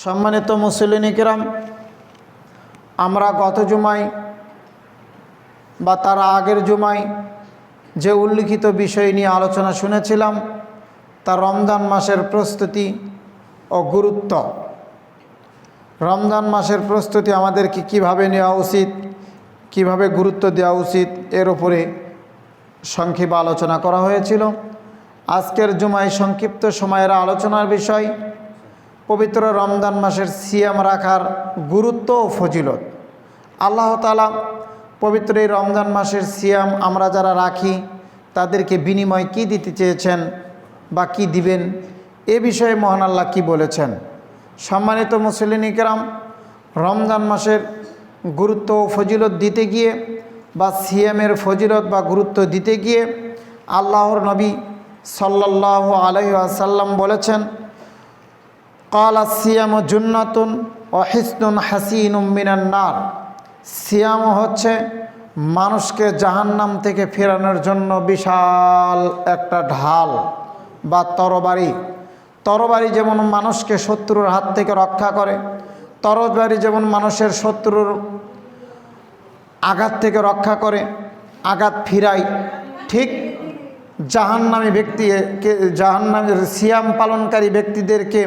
সম্মানিত মুসলিম কিরাম, আমরা গত জুমায় বা তার আগের জুমায় যে উল্লিখিত বিষয় নিয়ে আলোচনা শুনেছিলাম তা রমজান মাসের প্রস্তুতি ও গুরুত্ব। রমজান মাসের প্রস্তুতি আমাদেরকে কিভাবে নেওয়া উচিত, কিভাবে গুরুত্ব দেওয়া উচিত, এর উপরে সংক্ষেপে আলোচনা করা হয়েছিল। আজকের জুমায় সংক্ষিপ্ত সময়ের আলোচনার বিষয় পবিত্র রমজান মাসের সিয়াম রাখার গুরুত্ব ও ফজিলত। আল্লাহ তাআলা পবিত্র এই রমজান মাসের সিয়াম আমরা যারা রাখি তাদেরকে বিনিময় কি দিতে চেয়েছেন বা কি দিবেন, এ বিষয়ে মহান আল্লাহ কি বলেছেন। সম্মানিত মুসলিম কিরাম, রমজান মাসের গুরুত্ব ও ফজিলত দিতে গিয়ে বা সিয়ামের ফজিলত বা গুরুত্ব দিতে গিয়ে আল্লাহর নবী সাল্লাল্লাহু আলাইহি ওয়াসাল্লাম বলেছেন, ক্বালা সিয়ামু জুন্নাতুন ওয়া হিসনুন হাসিনুম মিনান নার। সিয়াম হচ্ছে মানুষকে জাহান্নাম থেকে ফেরানোর জন্য বিশাল একটা ঢাল বা তরবারি যেমন মানুষকে শত্রুর হাত থেকে রক্ষা করে, তরবারি যেমন মানুষের শত্রুর আঘাত থেকে রক্ষা করে, আঘাত ফিরায়, ঠিক জাহান্নামের সিয়াম পালনকারী ব্যক্তিদেরকে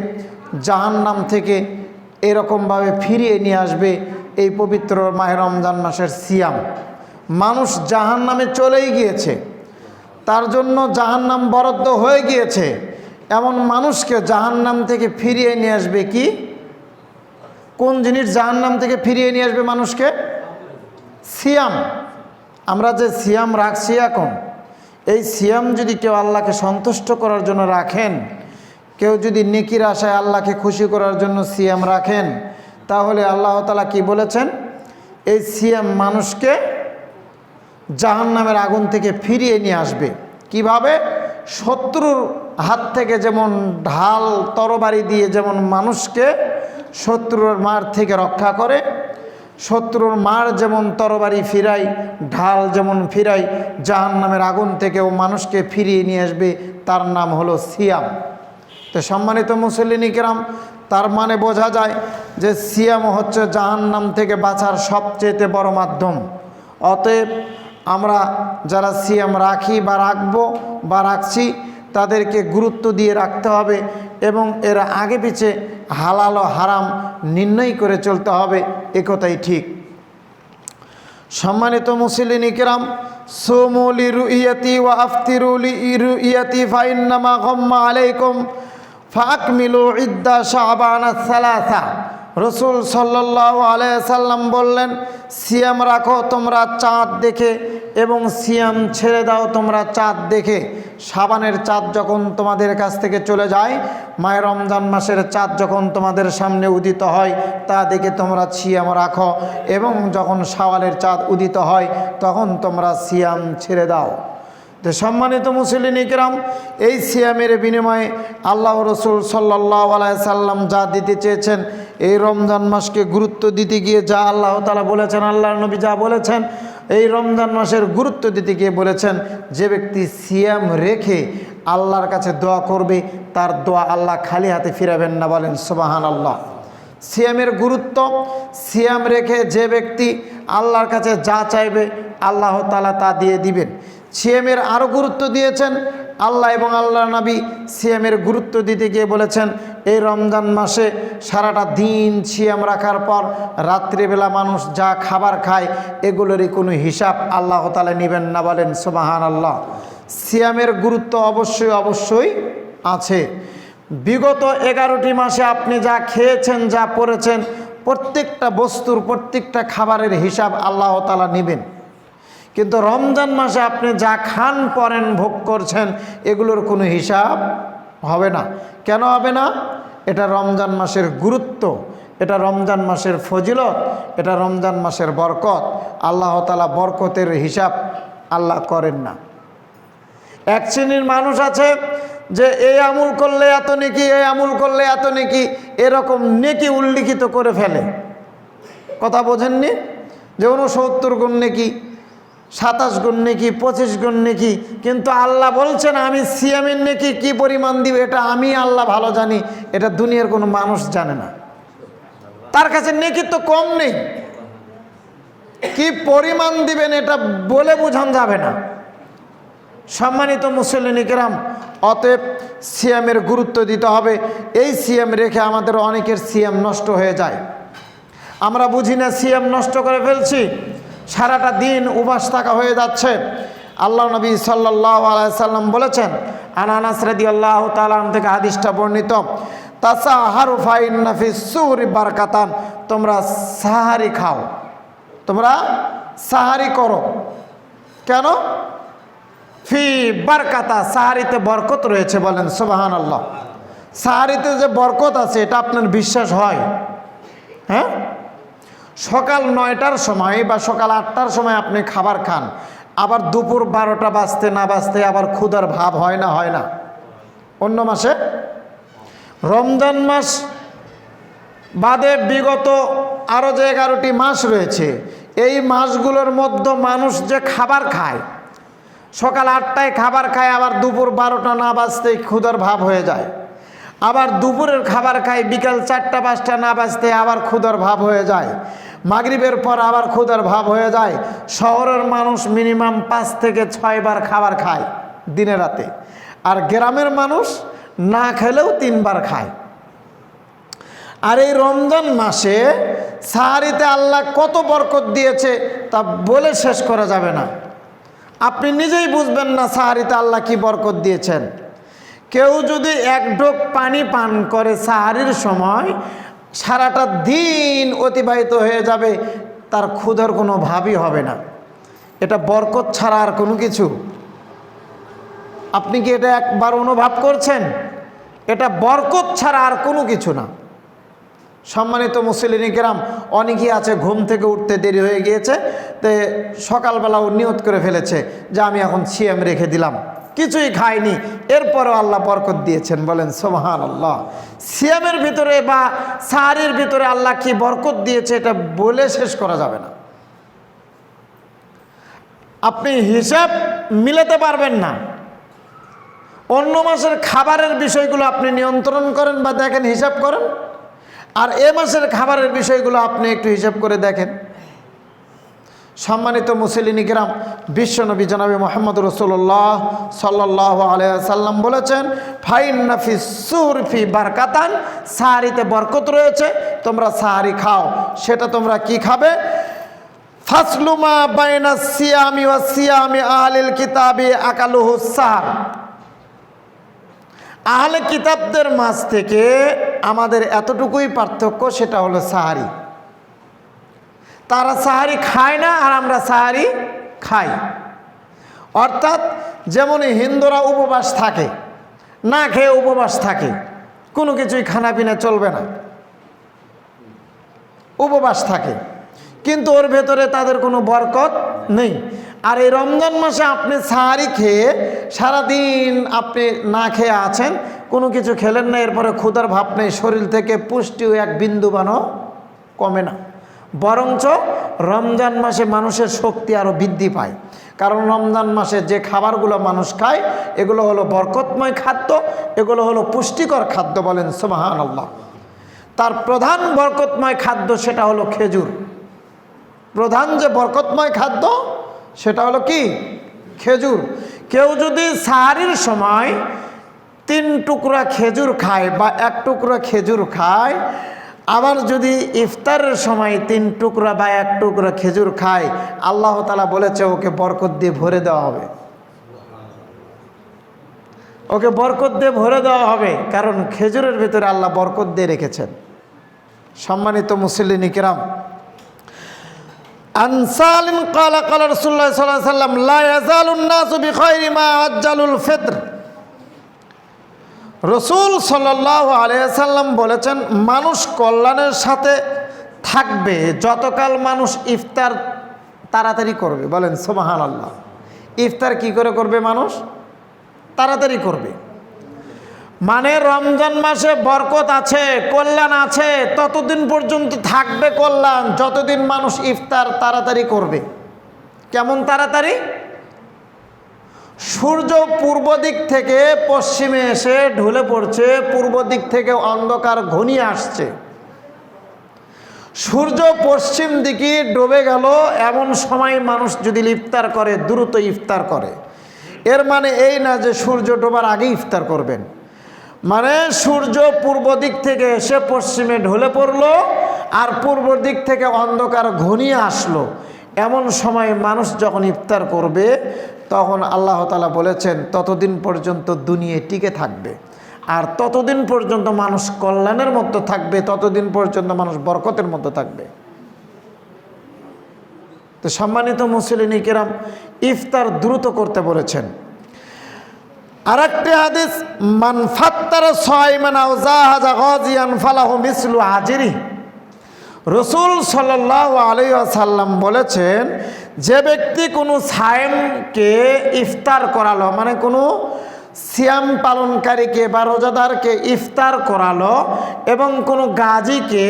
জাহান্নাম থেকে এরকমভাবে ফিরিয়ে নিয়ে আসবে এই পবিত্র মাহে রমজান মাসের সিয়াম। মানুষ জাহান্নামে চলেই গিয়েছে, তার জন্য জাহান্নাম বরাদ্দ হয়ে গিয়েছে, এমন মানুষকে জাহান্নাম থেকে ফিরিয়ে নিয়ে আসবে কি? কোন জিনিস জাহান্নাম থেকে ফিরিয়ে নিয়ে আসবে মানুষকে? সিয়াম। আমরা যে সিয়াম রাখছি এখন, এই সিয়াম যদি কেউ আল্লাহকে সন্তুষ্ট করার জন্য রাখেন, কেউ যদি নেকির আশায় আল্লাহকে খুশি করার জন্য সিয়াম রাখেন, তাহলে আল্লাহ তাআলা কি বলেছেন? এই সিয়াম মানুষকে জাহান্নামের আগুন থেকে ফিরিয়ে নিয়ে আসবে। কিভাবে? শত্রুর হাত থেকে যেমন ঢাল তরবারি দিয়ে যেমন মানুষকে শত্রুর মার থেকে রক্ষা করে, শত্রুর মার যেমন তরবারি ফিরাই, ঢাল যেমন ফিরাই, জাহান্নামের আগুন থেকেও মানুষকে ফিরিয়ে নিয়ে আসবে, তার নাম হলো সিয়াম। তো সম্মানিত মুসল্লিন কিরাম, তার মানে বোঝা যায় যে সিয়াম হচ্ছে জাহান্নাম থেকে বাঁচার সবচেয়ে বড় মাধ্যম। অতএব আমরা যারা সিয়াম রাখি বা রাখবো বা রাখছি তাদেরকে গুরুত্ব দিয়ে রাখতে হবে এবং এর আগে পিছে হালাল ও হারাম নির্ণয় করে চলতে হবে, একথাই ঠিক। সম্মানিত মুসলিম কিরাম, সুমু লিরুইয়াতি ওয়া আফতিরু লিরুইয়াতি ফাইন্নামা গাম্মা আলাইকুম ফাকমিলু ইদ্দা শাবানা সালাসা। রসুল সাল্লাল্লাহু আলাইহি সাল্লাম বললেন, সিয়াম রাখো তোমরা চাঁদ দেখে এবং সিয়াম ছেড়ে দাও তোমরা চাঁদ দেখে। শাবানের চাঁদ যখন তোমাদের কাছ থেকে চলে যায়, মাহে রমজান মাসের চাঁদ যখন তোমাদের সামনে উদিত হয়, তা দেখে তোমরা সিয়াম রাখো এবং যখন শাওয়ালের চাঁদ উদিত হয় তখন তোমরা সিয়াম ছেড়ে দাও। তো সম্মানিত মুসলিম কিরাম, এই সিয়ামের বিনিময়ে আল্লাহ রসুল সাল্লাল্লাহু আলাইহি সাল্লাম যা দিতে চেয়েছেন, এই রমজান মাসকে গুরুত্ব দিতে গিয়ে যা আল্লাহ তাআলা বলেছেন, আল্লাহর নবী যা বলেছেন, এই রমজান মাসের গুরুত্ব দিতে গিয়ে বলেছেন, যে ব্যক্তি সিয়াম রেখে আল্লাহর কাছে দোয়া করবে তার দোয়া আল্লাহ খালি হাতে ফিরাবেন না। বলেন সুবহানাল্লাহ। সিয়ামের গুরুত্ব, সিয়াম রেখে যে ব্যক্তি আল্লাহর কাছে যা চাইবে আল্লাহ তাআলা তা দিয়ে দিবেন। সিয়ামের আরও গুরুত্ব দিয়েছেন আল্লাহ এবং আল্লাহর নবী। সিয়ামের গুরুত্ব দিতে গিয়ে বলেছেন, এই রমজান মাসে সারাটা দিন সিয়াম রাখার পর রাত্রিবেলা মানুষ যা খাবার খায় এগুলোরই কোনো হিসাব আল্লাহ তাআলা নেবেন না। বলেন সুবহানাল্লাহ। সিয়ামের গুরুত্ব অবশ্যই আছে। বিগত 11টি মাসে আপনি যা খেয়েছেন, যা পড়েছেন, প্রত্যেকটা বস্তুর প্রত্যেকটা খাবারের হিসাব আল্লাহ তাআলা নেবেন। কিন্তু রমজান মাসে আপনি যা খান, পরেন, ভোগ করছেন, এগুলোর কোনো হিসাব হবে না। কেন হবে না? এটা রমজান মাসের গুরুত্ব, এটা রমজান মাসের ফজিলত, এটা রমজান মাসের বরকত। আল্লাহ তাআলা বরকতের হিসাব আল্লাহ করেন না। এক শ্রেণীর মানুষ আছে যে এই আমল করলে এত নেকি, এই আমল করলে এত নেকি, এরকম নেকি উল্লিখিত করে ফেলে। কথা বোঝেননি? যে 69 গুণ নেকি, 27 গুণ নেকি, 25 গুণ নেকি, কিন্তু আল্লাহ বলছেন আমি সিয়ামের নেকি কি পরিমাণ দিব এটা আমি আল্লাহ ভালো জানি, এটা দুনিয়ার কোনো মানুষ জানে না। তার কাছে নেকি তো কম নেই, কি পরিমাণ দিবেন এটা বলে বোঝানো যাবে না। সম্মানিত মুসল্লিন কিরাম, অতএব সিয়ামের গুরুত্ব দিতে হবে। এই সিয়াম রেখে আমাদের অনেকের সিয়াম নষ্ট হয়ে যায়, আমরা বুঝি না সিয়াম নষ্ট করে ফেলছি, সারাটা দিন উপবাস থাকা হয়ে যাচ্ছে। আল্লাহ নবী সাল্লাল্লাহু আলাইহি সাল্লাম বলেছেন, আনাস রাদিয়াল্লাহু তাআলা থেকে হাদিসটা বর্ণিত, তাসাহারু ফাইন্না ফিস সুরি বারাকাতান, তোমরা সাহারি খাও, তোমরা সাহারি করো। কেন? ফি বারকাতা, সাহারিতে বরকত রয়েছে, বলেন সুবহানাল্লাহ। সাহারিতে যে বরকত আছে এটা আপনার বিশ্বাস হয়? হ্যাঁ, সকাল 9টার সময় বা সকাল 8টার সময় আপনি খাবার খান, আবার দুপুর 12টা বাজতে না বাজতে আবার ক্ষুধার ভাব হয় না? হয় না? অন্য মাসে, রমজান মাস বাদে বিগত আরও যে 11টি মাস রয়েছে, এই মাসগুলোর মধ্যে মানুষ যে খাবার খায়, সকাল 8টায় খাবার খায়, আবার দুপুর 12টা না বাজতেই ক্ষুধার ভাব হয়ে যায়, আবার দুপুরের খাবার খায় বিকাল 4টা 5টা না বাজতে আবার ক্ষুধার ভাব হয়ে যায়, মাগরিবের পর আবার ক্ষুধার ভাব হয়ে যায়। শহরের মানুষ মিনিমাম 5 থেকে 6 বার খাবার খায় দিনে রাতে, আর গ্রামের মানুষ না খেলেও 3 বার খায়। আর এই রমজান মাসে সাহারিতে আল্লাহ কত বরকত দিয়েছে তা বলে শেষ করা যাবে না। আপনি নিজেই বুঝবেন না সাহারিতে আল্লাহ কি বরকত দিয়েছেন। কেউ যদি 1 ঢোক পানি পান করে সাহারির সময়, সারাটা দিন অতিবাহিত হয়ে যাবে, তার ক্ষুধার কোনো ভাবই হবে না। এটা বরকত ছাড়া আর কোনো কিছু? আপনি কি এটা একবার অনুভব করছেন? এটা বরকত ছাড়া আর কোনো কিছু না। সম্মানিত মুসল্লিন কিরাম, অনেকেই আছে ঘুম থেকে উঠতে দেরি হয়ে গিয়েছে, তো সকালবেলাও নিয়ত করে ফেলেছে যে আমি এখন সিয়াম রেখে দিলাম, কিছুই খায়নি, এরপরও আল্লাহ বরকত দিয়েছেন, বলেন সুবহানাল্লাহ। সিয়ামের ভিতরে বা সাহারির ভিতরে আল্লাহ কি বরকত দিয়েছে এটা বলে শেষ করা যাবে না। আপনি হিসাব মিলাতে পারবেন না। অন্য মাসের খাবারের বিষয়গুলো আপনি নিয়ন্ত্রণ করেন বা দেখেন, হিসাব করেন, আর এ মাসের খাবারের বিষয়গুলো আপনি একটু হিসাব করে দেখেন। সম্মানিত মুসলিম কিরাম, বিশ্বনবী জনাবে মুহাম্মদ রাসূলুল্লাহ সাল্লাল্লাহু আলাইহি ওয়াসাল্লাম বলেছেন, ফাইন্না ফিস সুরি ফি বারকাতান, সাহারিতে বরকত রয়েছে, তোমরা সাহারি খাও। সেটা তোমরা কি খাবে? ফাসলুমা বাইনাস সিয়ামি ওয়াস সিয়ামি আহলিল কিতাবি আকালুহুস সাহার, আহলে কিতাবদের মাঝ থেকে আমাদের এতটুকুই পার্থক্য, সেটা হলো সাহারি। তারা সাহারি খায় না আর আমরা সাহারি খাই। অর্থাৎ যেমন হিন্দুরা উপবাস থাকে, না খেয়ে উপবাস থাকে, কোনো কিছুই খানা পিনা চলবে না, উপবাস থাকে, কিন্তু ওর ভেতরে তাদের কোনো বরকত নেই। আর এই রমজান মাসে আপনি সাহারি খেয়ে সারাদিন আপনি না খেয়ে আছেন, কোনো কিছু খেলেন না, এরপরে ক্ষুধার ভাব নেই, শরীর থেকে পুষ্টিও 1 বিন্দুমানও কমে না, বরঞ্চ রমজান মাসে মানুষের শক্তি আরও বৃদ্ধি পায়। কারণ রমজান মাসে যে খাবারগুলো মানুষ খায় এগুলো হলো বরকতময় খাদ্য, এগুলো হলো পুষ্টিকর খাদ্য, বলেন সুবহানাল্লাহ। তার প্রধান বরকতময় খাদ্য সেটা হলো খেজুর। প্রধান যে বরকতময় খাদ্য সেটা হলো কি? খেজুর। কেউ যদি সাহারির সময় 3 টুকরা খেজুর খায় বা 1 টুকরা খেজুর খায়, আবার যদি ইফতারের সময় 3 টুকরা বা 1 টুকরা খেজুর খায়, আল্লাহ তাআলা বলেছে ওকে বরকত দিয়ে ভরে দেওয়া হবে, ওকে বরকত দিয়ে ভরে দেওয়া হবে, কারণ খেজুরের ভিতরে আল্লাহ বরকত দিয়ে রেখেছেন। সম্মানিত মুসল্লিন কিরাম, আনসালিন ক্বালা ক্বালা রাসূলুল্লাহ সাল্লাল্লাহু আলাইহি ওয়াসাল্লাম, লা ইয়াজালুন নাসু বিখাইরি মা আজ্জালুল ফিতর। রাসূল সাল্লাল্লাহু আলাইহি ওয়াসাল্লাম বলেছেন, মানুষ কল্যাণের সাথে থাকবে যতকাল মানুষ ইফতার তাড়াতাড়ি করবে, বলেন সুবহানাল্লাহ। ইফতার কি করে করবে? মানুষ তাড়াতাড়ি করবে। মানে রমজান মাসে বরকত আছে, কল্যাণ আছে, ততদিন পর্যন্ত থাকবে কল্যাণ যতদিন মানুষ ইফতার তাড়াতাড়ি করবে। কেমন তাড়াতাড়ি? সূর্য পূর্ব দিক থেকে পশ্চিমে এসে ঢলে পড়ছে, পূর্ব দিক থেকে অন্ধকার ঘনিয়ে আসছে, সূর্য পশ্চিম দিকে ডুবে গেল এমন সময় মানুষ যদি ইফতার করে, দ্রুত ইফতার করে, এর মানে এই না যে সূর্য ডোবার আগে ইফতার করবেন। মানে সূর্য পূর্ব দিক থেকে এসে পশ্চিমে ঢলে পড়লো আর পূর্ব দিক থেকে অন্ধকার ঘনিয়ে আসলো, এমন সময় মানুষ যখন ইফতার করবে তখন আল্লাহ তাআলা বলেছেন ততদিন পর্যন্ত দুনিয়া টিকে থাকবে, আর ততদিন পর্যন্ত মানুষ কল্যাণের মধ্যে থাকবে, ততদিন পর্যন্ত মানুষ বরকতের মধ্যে থাকবে। তো সম্মানিত মুসলিম কিরাম, ইফতার দ্রুত করতে বলেছেন। আরেকটি হাদিস, মান ফাত্তারা সাইমান আও জাহাজা গাজিয়ান ফালাহু মিসলু আজরি। রাসূল সাল্লাল্লাহু আলাইহি ওয়াসাল্লাম বলেছেন, যে ব্যক্তি কোনো সায়েমকে ইফতার করালো, মানে কোনো সিয়াম পালনকারীকে বা রোজাদারকে ইফতার করালো এবং কোনো গাজীকে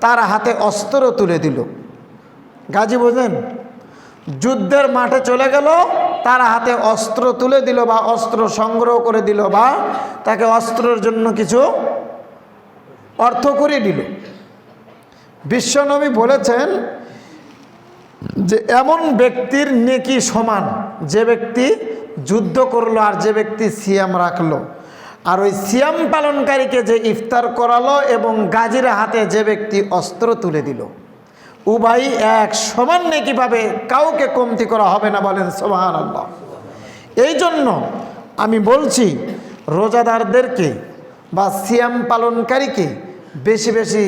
তার হাতে অস্ত্র তুলে দিল। গাজী বোঝেন? যুদ্ধের মাঠে চলে গেল, তার হাতে অস্ত্র তুলে দিল বা অস্ত্র সংগ্রহ করে দিল বা তাকে অস্ত্রের জন্য কিছু অর্থ করে দিল। বিশ্বনবী বলেছেন যে এমন ব্যক্তির নেকি সমান যে ব্যক্তি যুদ্ধ করলো আর যে ব্যক্তি সিয়াম রাখলো। আর ওই সিয়াম পালনকারীকে যে ইফতার করালো এবং গাজীর হাতে যে ব্যক্তি অস্ত্র তুলে দিল, উভয় এক সমান নেকি পাবে, কাউকে কমতি করা হবে না। বলেন সুবহানাল্লাহ। এই জন্য আমি বলছি রোজাদারদেরকে বা সিয়াম পালনকারীকে বেশি বেশি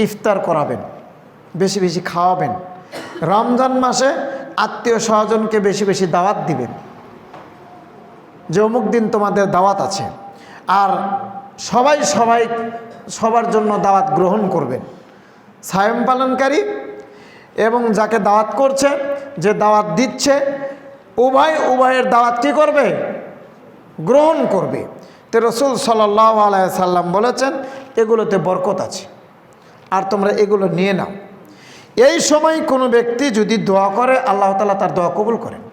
ইফতার করাবেন, বেশি বেশি খাওয়াবেন। রমজান মাসে আত্মীয় স্বজনকে বেশি বেশি দাওয়াত দিবেন যে অমুক দিন তোমাদের দাওয়াত আছে, আর সবার জন্য দাওয়াত গ্রহণ করবেন। সায়েম পালনকারী এবং যাকে দাওয়াত করছে, যে দাওয়াত দিচ্ছে, উভয়ের দাওয়াত কী করবে? গ্রহণ করবে। তো রাসূল সাল্লাল্লাহু আলাইহি সাল্লাম বলেছেন এগুলোতে বরকত আছে, আর তোমরা এগুলো নিয়ে নাও। এই সময় কোনো ব্যক্তি যদি দোয়া করে আল্লাহ তাআলা তার দোয়া কবুল করেন।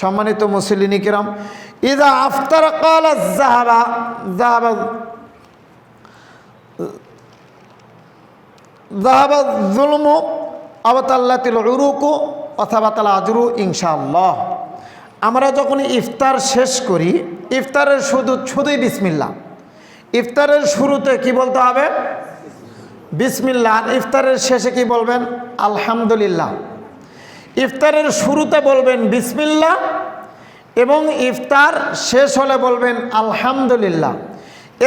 সম্মানিত মুসলিম কিরাম, ইযা আফতারা ক্বালা যাহাবা যুলমু আবতাল্লাতিল উরুকু অথাবাতাল আজরু ইনশাআল্লাহ। আমরা যখন ইফতার শেষ করি, ইফতারের শুধুই বিসমিল্লাহ। ইফতারের শুরুতে কি বলতে হবে? বিসমিল্লাহ। ইফতারের শেষে কি বলবেন? আলহামদুলিল্লাহ। ইফতারের শুরুতে বলবেন বিসমিল্লাহ এবং ইফতার শেষ হলে বলবেন আলহামদুলিল্লাহ।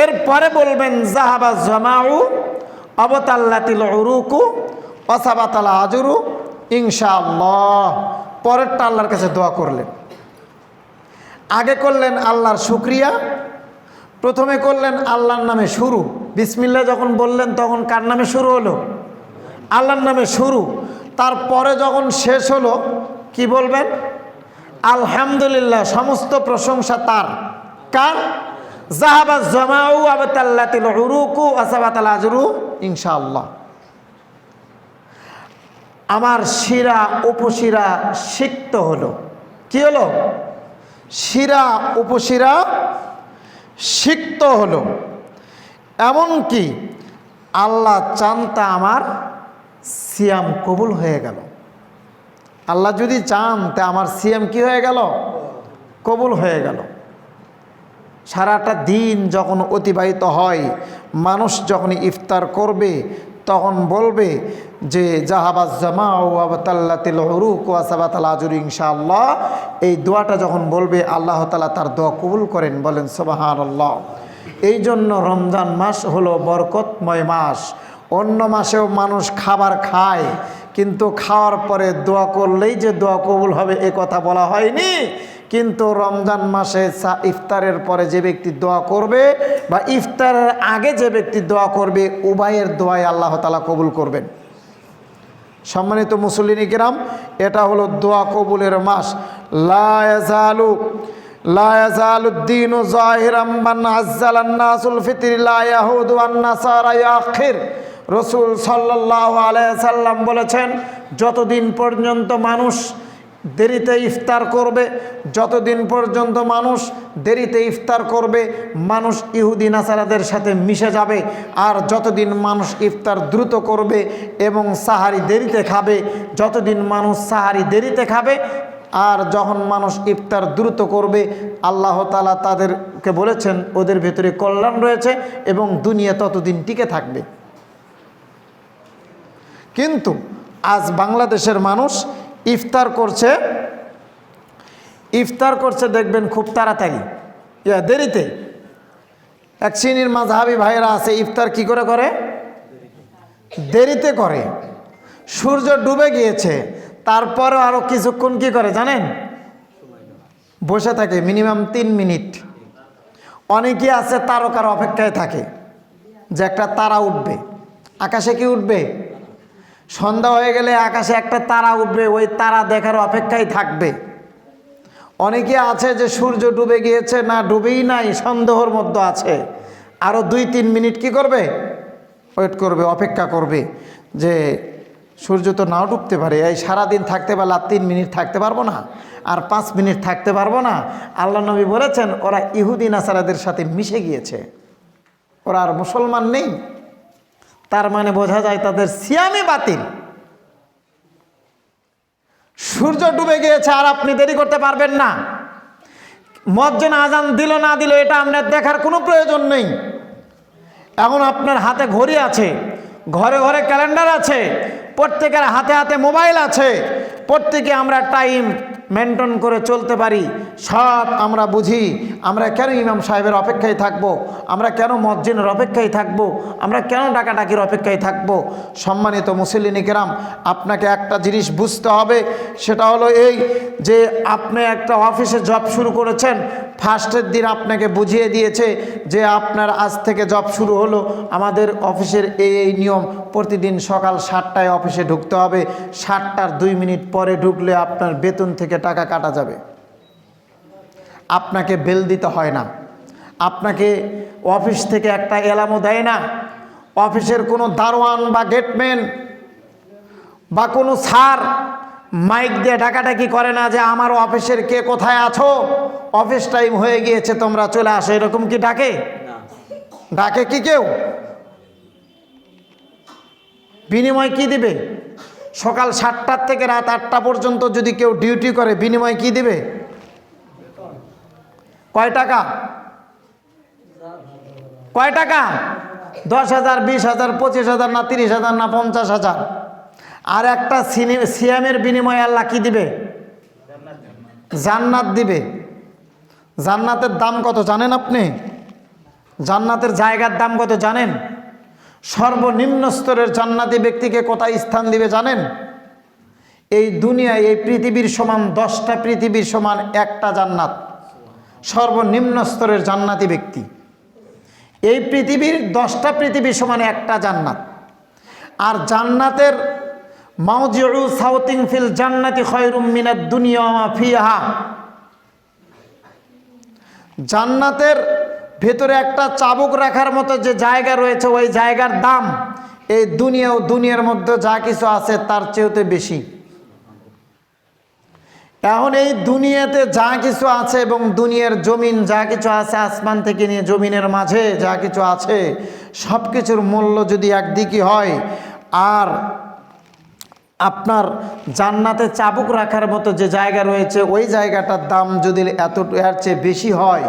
এরপরে বলবেন যাহাবা জামাউ আবতাল্লাতিল উরুকু ওয়াসাবাতাল আজরু ইনশাআল্লাহ। পরেরটা আল্লাহর কাছে দোয়া করলেন। আগে করলেন আল্লাহর শুকরিয়া, প্রথমে করলেন আল্লাহর নামে শুরু। বিসমিল্লাহ যখন বললেন তখন কার নামে শুরু হলো? আল্লাহর নামে শুরু। তারপরে যখন শেষ হলো কি বলবেন? আলহামদুলিল্লাহ, সমস্ত প্রশংসা তার। কার? যাহাবা জামাউ আবতাল্লাতিল উরুকু ওয়াসাবাতাল আজরু ইনশাআল্লাহ। আমার শিরা উপশিরা সিক্ত হলো। কি হলো? শিরা উপশিরা সিক্ত হলো। এমনকি আল্লাহ চানতা আমার সিয়াম কবুল হয়ে গেল। আল্লাহ যদি চান তা আমার সিয়াম কি হয়ে গেল? কবুল হয়ে গেল। সারাটা দিন যখন অতিবাহিত হয়, মানুষ যখন ইফতার করবে তখন বলবে যে যাহাবাজ জামাউ ওয়াবাতাল্লাতিল উরুক ওয়াসাবাতাল আজরু ইনশাআল্লাহ। এই দোয়াটা যখন বলবে আল্লাহ তাআলা তার দোয়া কবুল করেন। বলেন সুবহানাল্লাহ। এই জন্য রমজান মাস হলো বরকতময় মাস। অন্য মাসেও মানুষ খাবার খায়, কিন্তু খাওয়ার পরে দোয়া করলেই যে দোয়া কবুল হবে এ কথা বলা হয়নি। কিন্তু রমজান মাসে ইফতারের পরে যে ব্যক্তি দোয়া করবে বা ইফতারের আগে যে ব্যক্তি দোয়া করবে, উভয়ের দোয়াই আল্লাহ তাআলা কবুল করবেন। সম্মানিত মুসল্লিন কিরাম, এটা হলো দোয়া কবুলের মাস। লা ইয়াজালুদ্দীনু যাহিরাম মান আজ্জালান নাসুল ফিতর লা ইয়াহুদু আন নাসারা ইয়াখির। রাসূল সাল্লাল্লাহু আলাইহি সাল্লাম বলেছেন, যতদিন পর্যন্ত মানুষ দেরিতে ইফতার করবে। যতদিন পর্যন্ত মানুষ দেরিতে ইফতার করবে, মানুষ ইহুদি নাসারাদের সাথে মিশে যাবে। আর যতদিন মানুষ ইফতার দ্রুত করবে এবং সাহারি দেরিতে খাবে, যতদিন মানুষ সাহারি দেরিতে খাবে আর যখন মানুষ ইফতার দ্রুত করবে, আল্লাহ তাআলা তাদেরকে বলেছেন ওদের ভেতরে কল্যাণ রয়েছে এবং দুনিয়া ততদিন টিকে থাকবে। কিন্তু আজ বাংলাদেশের মানুষ ইফতার করছে দেখবেন খুব তাড়াতাড়ি, দেরিতে। এক শ্রেণীর মাযহাবী ভাইয়েরা আছে, ইফতার কি করে দেরিতে করে। সূর্য ডুবে গিয়েছে, তারপরে আরও কিছুক্ষণ কি করে জানেন, বসে থাকে মিনিমাম 3 মিনিট। অনেকে আছে তারকার অপেক্ষায় থাকে যে একটা তারা উঠবে, আকাশে কি উঠবে, সন্ধ্যা হয়ে গেলে আকাশে একটা তারা উঠবে, ওই তারা দেখার অপেক্ষায় থাকবে। অনেকে আছে যে সূর্য ডুবে গিয়েছে, না ডুবেই নাই, সন্দেহর মধ্যে আছে, আরও 2-3 মিনিট কি করবে, ওয়েট করবে, অপেক্ষা করবে যে সূর্য তো নাও ডুবতে পারে, এই সারাদিন থাকতে পারলে আর 3 মিনিট থাকতে পারবো না, আর 5 মিনিট থাকতে পারবো না। আল্লাহ নবী বলেছেন ওরা ইহুদি নাসারাদের সাথে মিশে গিয়েছে, ওরা আর মুসলমান নেই। তার মানে বোঝা যায় তাদের সিয়ামে বাতিল। সূর্য ডুবে গিয়েছে আর আপনি দেরি করতে পারবেন না। মুয়াজ্জিন আজান দিল না দিল এটা আপনার দেখার কোনো প্রয়োজন নেই। এখন আপনার হাতে ঘড়ি আছে, ঘরে ঘরে ক্যালেন্ডার আছে, প্রত্যেকের হাতে হাতে মোবাইল আছে, প্রত্যেকে আমরা টাইম মেনটেন করে চলতে পারি, সব আমরা বুঝি। আমরা কেন ইমাম সাহেবের অপেক্ষায় থাকব, আমরা কেন মুয়াজ্জিনের অপেক্ষায় থাকব, আমরা কেন ডাকাডাকির অপেক্ষায় থাকব? সম্মানিত মুসল্লিনে কেরাম, আপনাকে একটা জিনিস বুঝতে হবে, সেটা হলো এই যে আপনি একটা অফিসে জব শুরু করেছেন, ফার্স্টের দিন আপনাকে বুঝিয়ে দিয়েছে যে আপনার আজ থেকে জব শুরু হলো, আমাদের অফিসের এই নিয়ম, প্রতিদিন সকাল 7টায় অফিসে ঢুকতে হবে, 7টার 2 মিনিট পরে ঢুকলে আপনার বেতন থেকে টাকা কাটা যাবে। আপনাকে বেল দিতে হয় না, আপনাকে অফিস থেকে একটা এলামও দেয় না, অফিসের কোনো দারোয়ান বা গেটম্যান বা কোনো স্যার মাইক দিয়ে ডাকাডাকি করে না যে আমার অফিসের কে কোথায় আছো, অফিস টাইম হয়ে গিয়েছে তোমরা চলে আসো, এরকম কি ডাকে? ডাকে কি কেউ? বিনিময় কি দিবে? সকাল 7টার থেকে রাত 8টা পর্যন্ত যদি কেউ ডিউটি করে, বিনিময় কি দিবে? কয় টাকা? 10,000, 20,000, 25,000 না 30,000 না 50,000? আর একটা সিয়ামের বিনিময়ে আল্লাহ কি দিবে? জান্নাত দিবে। জান্নাতের দাম কত জানেন আপনি? জান্নাতের জায়গার দাম কত জানেন? সর্বনিম্ন স্তরের জান্নাতি ব্যক্তিকে কোথায় স্থান দিবে জানেন? এই দুনিয়ায়, এই পৃথিবীর সমান 10টা পৃথিবীর সমান একটা জান্নাত। সর্বনিম্ন স্তরের জান্নাতি ব্যক্তি, এই পৃথিবীর 10টা পৃথিবীর সমান একটা জান্নাত। আর জান্নাতের মাউজিউ সাউতিং ফিল জান্নাতি খায়রুম মিনাদ দুনিয়া ওয়া মা ফিহা, জান্নাতের ভেতরে একটা চাবুক রাখার মতো যে জায়গা রয়েছে, ওই জায়গার দাম এই দুনিয়া ও দুনিয়ার মধ্যে যা কিছু আছে তার চেয়েতে বেশি। এখন এই দুনিয়াতে যা কিছু আছে এবং দুনিয়ার জমিন যা কিছু আছে, আসমান থেকে নিয়ে জমিনের মাঝে যা কিছু আছে, সব কিছুর মূল্য যদি একদিকে হয়, আর আপনার জান্নাতে চাবুক রাখার মতো যে জায়গা রয়েছে ওই জায়গাটার দাম যদি এর চেয়ে বেশি হয়,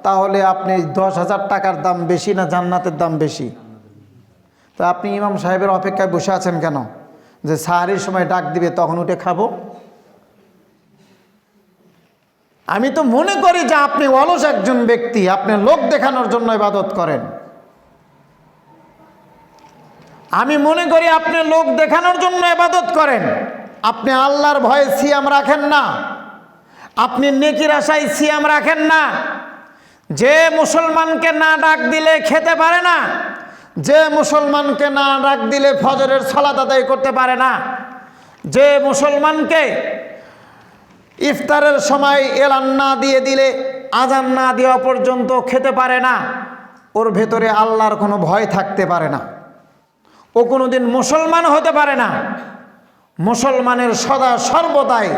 তাহলে আপনি 10,000 টাকার দাম বেশি না জান্নাতের দাম বেশি? তো আপনি ইমাম সাহেবের অপেক্ষায় বসে আছেন কেন যে সাহারির সময় ডাক দিবে তখন উঠে খাবো? আমি তো মনে করি যে আপনি অলস একজন ব্যক্তি, আপনি লোক দেখানোর জন্য ইবাদত করেন। আমি মনে করি আপনি লোক দেখানোর জন্য ইবাদত করেন, আপনি আল্লাহর ভয়ে সিয়াম রাখেন না, আপনি নেকির আশায় সিয়াম রাখেন না। যে মুসলমানকে না ডাক দিলে খেতে পারে না, যে মুসলমানকে না ডাক দিলে ফজরের সালাত আদায় করতে পারে না, যে মুসলমানকে ইফতারের সময় এলান না দিয়ে দিলে, আজান না দেওয়া পর্যন্ত খেতে পারে না, ওর ভেতরে আল্লাহর কোনো ভয় থাকতে পারে না, ও কোনোদিন মুসলমান হতে পারে না। মুসলমানের সদা সর্বদাই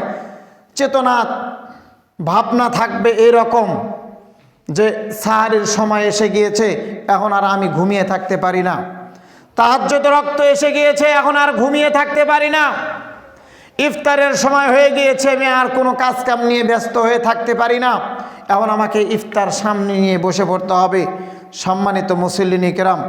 চেতনা ভাবনা থাকবে এরকম যে সাহারির সময় এসে গিয়েছে, এখন আর আমি ঘুমিয়ে থাকতে পারি না। তাহাজ্জুদ রক্ত এসে গিয়েছে, এখন আর ঘুমিয়ে থাকতে পারি না। ইফতারের সময় হয়ে গিয়েছে, আমি আর কোনো কাজ কাম নিয়ে ব্যস্ত হয়ে থাকতে পারি না, এখন আমাকে ইফতার সামনে নিয়ে বসে পড়তে হবে। সম্মানিত মুসল্লিনী কেরাম,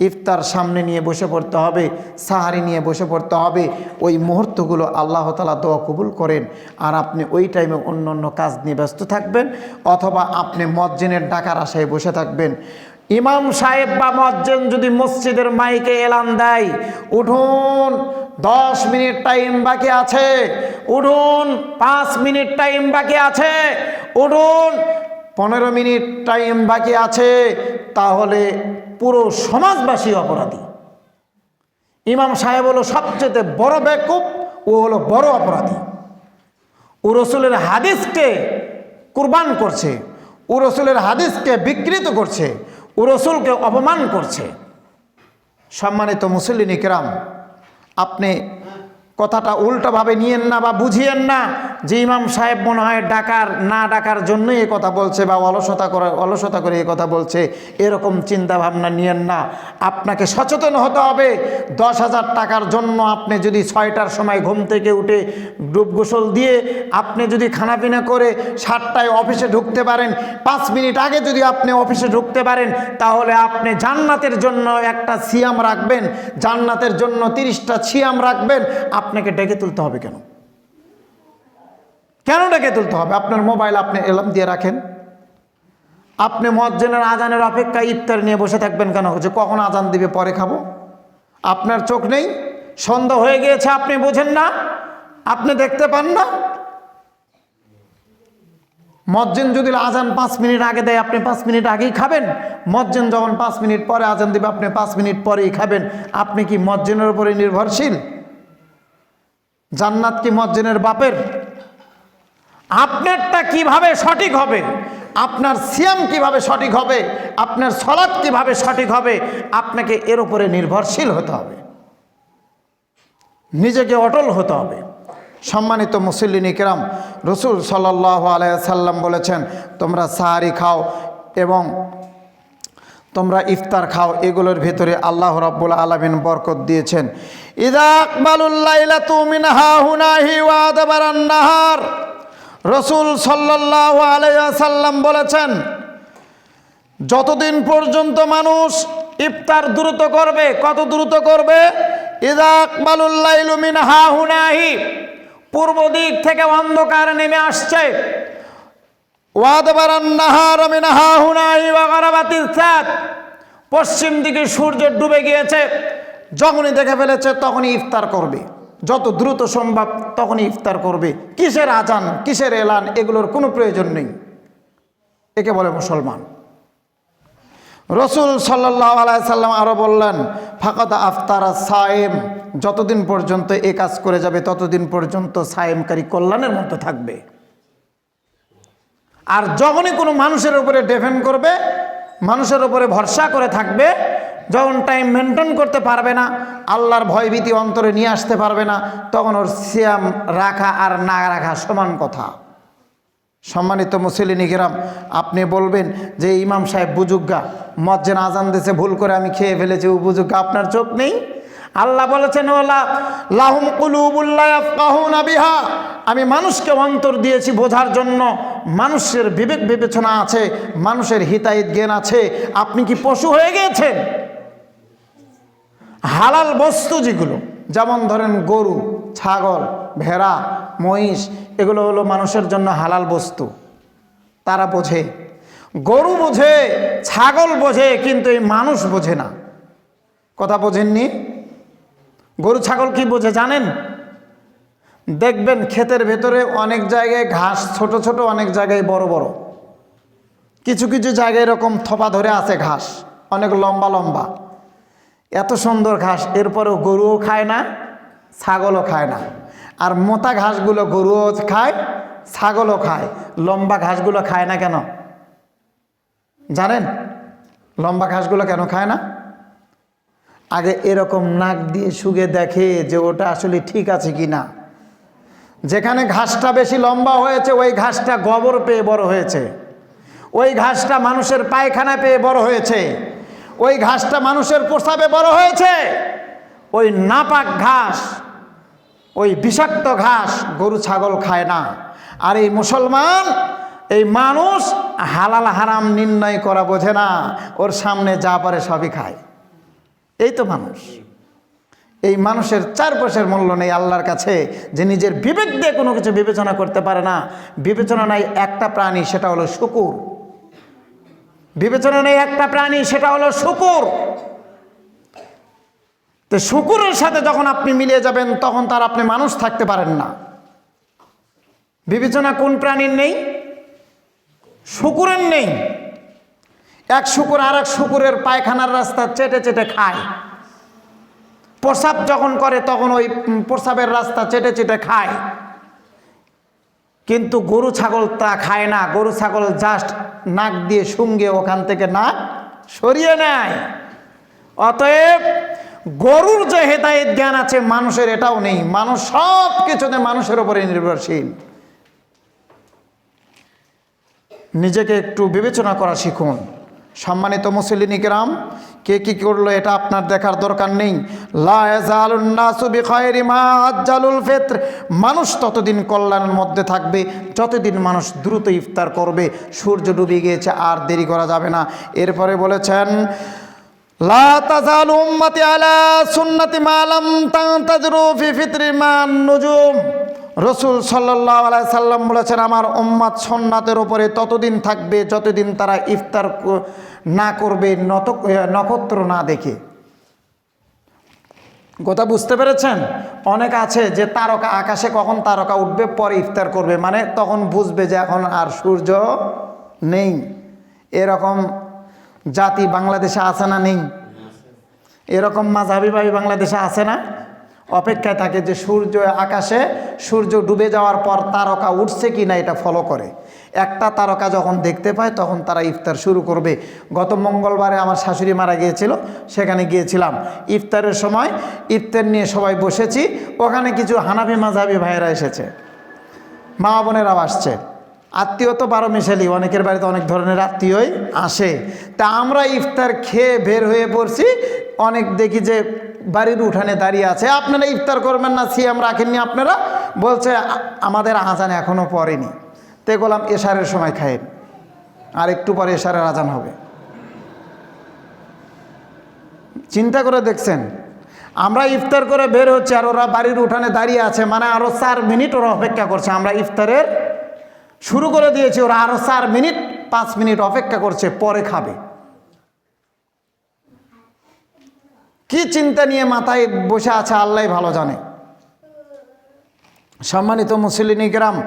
ইফতার সামনে নিয়ে বসে পড়তে হবে, সাহারি নিয়ে বসে পড়তে হবে। ওই মুহূর্তগুলো আল্লাহ তাআলা দোয়া কবুল করেন। আর আপনি ওই টাইমে অন্য অন্য কাজ নিয়ে ব্যস্ত থাকবেন, অথবা আপনি মুয়াজ্জিনের ডাকার আশায় বসে থাকবেন। ইমাম সাহেব বা মুয়াজ্জিন যদি মসজিদের মাইকে এলান দেয়, উঠুন 10 মিনিট টাইম বাকি আছে, উঠুন 5 মিনিট টাইম বাকি আছে, উঠুন 15 মিনিট টাইম বাকি আছে, তাহলে পুরো সমাজবাসী অপরাধী। ইমাম সাহেব হলো সবচেয়ে বড় বেকুব, ও হলো বড় অপরাধী। ও রসুলের হাদিসকে কুরবান করছে, ও রসুলের হাদিসকে বিকৃত করছে, ও রসুলকে অপমান করছে। সম্মানিত মুসল্লিনী কেরাম, আপনি কথাটা উল্টোভাবে নিয়েন না বা বুঝিয়েন না যে ইমাম সাহেব মনে হয় না ডাকার জন্যই এই কথা বলছে, বা অলসতা করে এই কথা বলছে, এরকম চিন্তা ভাবনা নিয়েন না। আপনাকে সচেতন হতে হবে। 10,000 টাকার জন্য আপনি যদি 6টার সময় ঘুম থেকে উঠে ডুব গোসল দিয়ে আপনি যদি খানাপিনা করে 7টায় অফিসে ঢুকতে পারেন, 5 মিনিট আগে যদি আপনি অফিসে ঢুকতে পারেন, তাহলে আপনি জান্নাতের জন্য একটা সিয়াম রাখবেন, জান্নাতের জন্য 30টা সিয়াম রাখবেন। আপনাকে ডেকে তুলতে হবে কেন? কেন ডেকে তুলতে হবে? আপনার মোবাইল আপনি এলার্ম দিয়ে রাখেন। আপনি মুয়াজ্জিনের আজানের অপেক্ষায় ইফতার নিয়ে বসে থাকবেন কেন, যে কখন আজান দিবে পরে খাবো? আপনার চোখ নেই? সন্ধ্যা হয়ে গিয়েছে, আপনি বোঝেন না? আপনি দেখতে পান না? মুয়াজ্জিন যদি আজান 5 মিনিট আগে দেয়, আপনি 5 মিনিট আগেই খাবেন। মুয়াজ্জিন যখন 5 মিনিট পরে আজান দিবে, আপনি 5 মিনিট পরেই খাবেন। আপনি কি মুয়াজ্জিনের উপরে নির্ভরশীল? জান্নাত কি মুয়াজ্জিনের বাপের? আপনারটা কিভাবে সঠিক হবে, আপনার সিয়াম কিভাবে সঠিক হবে, আপনার সালাত কিভাবে সঠিক হবে, আপনাকে এর উপরে নির্ভরশীল হতে হবে, নিজেকে অটল হতে হবে। সম্মানিত মুসল্লিনী কিরাম, রাসূল সাল্লাল্লাহু আলাইহি সাল্লাম বলেছেন, তোমরা সাহারি খাও এবং তোমরা ইফতার খাও, এগুলোর ভিতরে আল্লাহ রাব্বুল আলামিন বরকত দিয়েছেন। ইযা আকবালুল লাইলাতু মিন হাহুনাহি ওয়া আদবারান নাহার, রাসূল সাল্লাল্লাহু আলাইহি ওয়াসাল্লাম বলেছেন, যতদিন পর্যন্ত মানুষ ইফতার দ্রুত করবে, কত দ্রুত করবে? ইযা আকবালুল লাইলু মিন হাহুনাহি, পূর্ব দিক থেকে অন্ধকার নেমে আসছে, ওয়া আদবারান নাহার মিন হাহুনাহি ওয়া গারাবাতিস সাত, পশ্চিম দিকে সূর্য ডুবে গিয়েছে, যখনই দেখে ফেলেছে তখনই ইফতার করবে, যত দ্রুত সম্ভব তখনই ইফতার করবে। কিসের আজান, কিসের এলান, এগুলোর কোনো প্রয়োজন নেই। একে বলে মুসলমান। রাসূল সাল্লাল্লাহু আলাইহি সাল্লাম আরো বললেন, ফাকাদ আফতারা সায়েম, যতদিন পর্যন্ত এই কাজ করে যাবে ততদিন পর্যন্ত সায়েমকারী কল্যাণের মধ্যে থাকবে। আর যখনই কোনো মানুষের উপরে ডিপেন্ড করবে, মানুষের উপরে ভরসা করে থাকবে, যখন টাইম মেনটেন করতে পারবে না, আল্লাহর ভয়ভীতি অন্তরে নিয়ে আসতে পারবে না, তখন ওর সিয়াম রাখা আর না রাখা সমান কথা। সম্মানিত মুসল্লিনী কিরাম, আপনি বলবেন যে ইমাম সাহেব বুজুর্গা, মুয়াজ্জিন আজান দিয়েছে ভুল করে আমি খেয়ে ফেলেছি, ও বুজুর্গা। আপনার চোখ নেই? আল্লাহ বলেছেন, ওয়ালা লাহুম কুলুবুল লা ইয়াফকাহুনা বিহা, আমি মানুষকে অন্তর দিয়েছি বোঝার জন্য, মানুষের বিবেক বিবেচনা আছে, মানুষের হিতাহিত জ্ঞান আছে। আপনি কি পশু হয়ে গিয়েছেন? হালাল বস্তু যেগুলো, যেমন ধরেন গরু, ছাগল, ভেড়া, মহিষ, এগুলো হলো মানুষের জন্য হালাল বস্তু। তারা বোঝে, গরু বোঝে, ছাগল বোঝে, কিন্তু এই মানুষ বোঝে না। কথা বোঝেননি? গরু ছাগল কি বোঝে জানেন? দেখবেন ক্ষেতের ভেতরে অনেক জায়গায় ঘাস ছোট ছোট, অনেক জায়গায় বড় বড়, কিছু কিছু জায়গায় এরকম থোপা ধরে আছে ঘাস, অনেক লম্বা লম্বা, এত সুন্দর ঘাস, এরপরেও গরুও খায় না, ছাগলও খায় না। আর মোটা ঘাসগুলো গরুও খায়, ছাগলও খায়, লম্বা ঘাসগুলো খায় না কেন জানেন? লম্বা ঘাসগুলো কেন খায় না? আগে এরকম নাক দিয়ে শুগে দেখে যে ওটা আসলে ঠিক আছে কি না। যেখানে ঘাসটা বেশি লম্বা হয়েছে ওই ঘাসটা গোবর পেয়ে বড় হয়েছে, ওই ঘাসটা মানুষের পায়খানা পেয়ে বড় হয়েছে, ওই ঘাসটা মানুষের প্রস্রাবে বড় হয়েছে। ওই নাপাক ঘাস, ওই বিষাক্ত ঘাস গরু ছাগল খায় না। আর এই মুসলমান, এই মানুষ হালাল হারাম নির্ণয় করা বোঝে না, ওর সামনে যা পারে সবই খায়। এই তো মানুষ। এই মানুষের চারপাশের মূল্য নেই আল্লাহর কাছে, যে নিজের বিবেক দিয়ে কোনো কিছু বিবেচনা করতে পারে না। বিবেচনা নাই একটা প্রাণী, সেটা হলো শূকর। বিবেচনা নেই একটা প্রাণী, সেটা হলো শূকর। তো শূকরের সাথে যখন আপনি মিলিয়ে যাবেন তখন তার আপনি মানুষ থাকতে পারেন না। বিবেচনা কোন প্রাণীর নেই? শূকরের নেই। এক শূকর আর এক শূকরের পায়খানার রাস্তা চেটে চেটে খায়। প্রস্রাব যখন করে তখন ওই প্রস্রাবের রাস্তা চেটে চেটে খায়। কিন্তু গরু ছাগল তা খায় না। গরু ছাগল জাস্ট নাক দিয়ে শুঙ্গে ওখান থেকে নাক সরিয়ে নেয়। অতএব গরুর যে হেদায়েত জ্ঞান আছে মানুষের এটাও নেই। মানুষ সব কিছুতে মানুষের উপরে নির্ভরশীল। নিজেকে একটু বিবেচনা করা শিখুন। সম্মানিত মুসলিম কিরাম, কে কি করলো এটা আপনার দেখার দরকার নেই। লা ইয়াজালুন নাসু বিখায়রি মা আজ্জালুল ফিত্র। মানুষ ততদিন কল্যাণের মধ্যে থাকবে যতদিন মানুষ দ্রুত ইফতার করবে। সূর্য ডুবে গিয়েছে, আর দেরি করা যাবে না। এরপরে বলেছেন লা তাজালু উম্মতি আলা সুন্নতি মা লাম তানতাজরু ফি ফিত্রি মান নুজুম। রাসূল সাল্লাল্লাহু আলাইহি সাল্লাম বলেছেন, আমার উম্মত সুন্নাতের উপরে ততদিন থাকবে যতদিন তারা ইফতার না করবে নক্ষত্র না দেখে। কথা বুঝতে পেরেছেন? অনেক আছে যে তারকা, আকাশে কখন তারকা উঠবে পরে ইফতার করবে, মানে তখন বুঝবে যে এখন আর সূর্য নেই। এরকম জাতি বাংলাদেশে আছে না? নেই? এরকম মাযহাবী ভাই বাংলাদেশে আছে না? অপেক্ষায় থাকে যে সূর্য আকাশে সূর্য ডুবে যাওয়ার পর তারকা উঠছে কি না এটা ফলো করে। একটা তারকা যখন দেখতে পায় তখন তারা ইফতার শুরু করবে। গত মঙ্গলবারে আমার শাশুড়ি মারা গিয়েছিল, সেখানে গিয়েছিলাম। ইফতারের সময় ইফতার নিয়ে সবাই বসেছি। ওখানে কিছু হানাফি মাযহাবী ভাইয়েরা এসেছে, মা বোনেরাও আসছে। আত্মীয় তো 12 মিশালি, অনেকের বাড়িতে অনেক ধরনের আত্মীয়ই আসে। তা আমরা ইফতার খেয়ে বের হয়ে পড়ছি। অনেক দেখি যে বাড়ির উঠানে দাঁড়িয়ে আছে, আপনারা ইফতার করবেন না, সিয়াম রাখেননি আপনারা? বলছে আমাদের আজান এখনও পড়েনি। তে বললাম এশারের সময় খায়েন, আর একটু পরে এশারের আজান হবে। চিন্তা করে দেখছেন, আমরা ইফতার করে বের হচ্ছে আর ওরা বাড়ির উঠানে দাঁড়িয়ে আছে, মানে আরও 4 মিনিট ওরা অপেক্ষা করছে। আমরা ইফতারের শুরু করে দিয়েছি, ওরা আরও 4 মিনিট 5 মিনিট অপেক্ষা করছে, পরে খাবে। কি চিন্তা নিয়ে মাথায় বসে আছে আল্লাহই ভালো জানে। সম্মানিত মুসলিম কিরাম,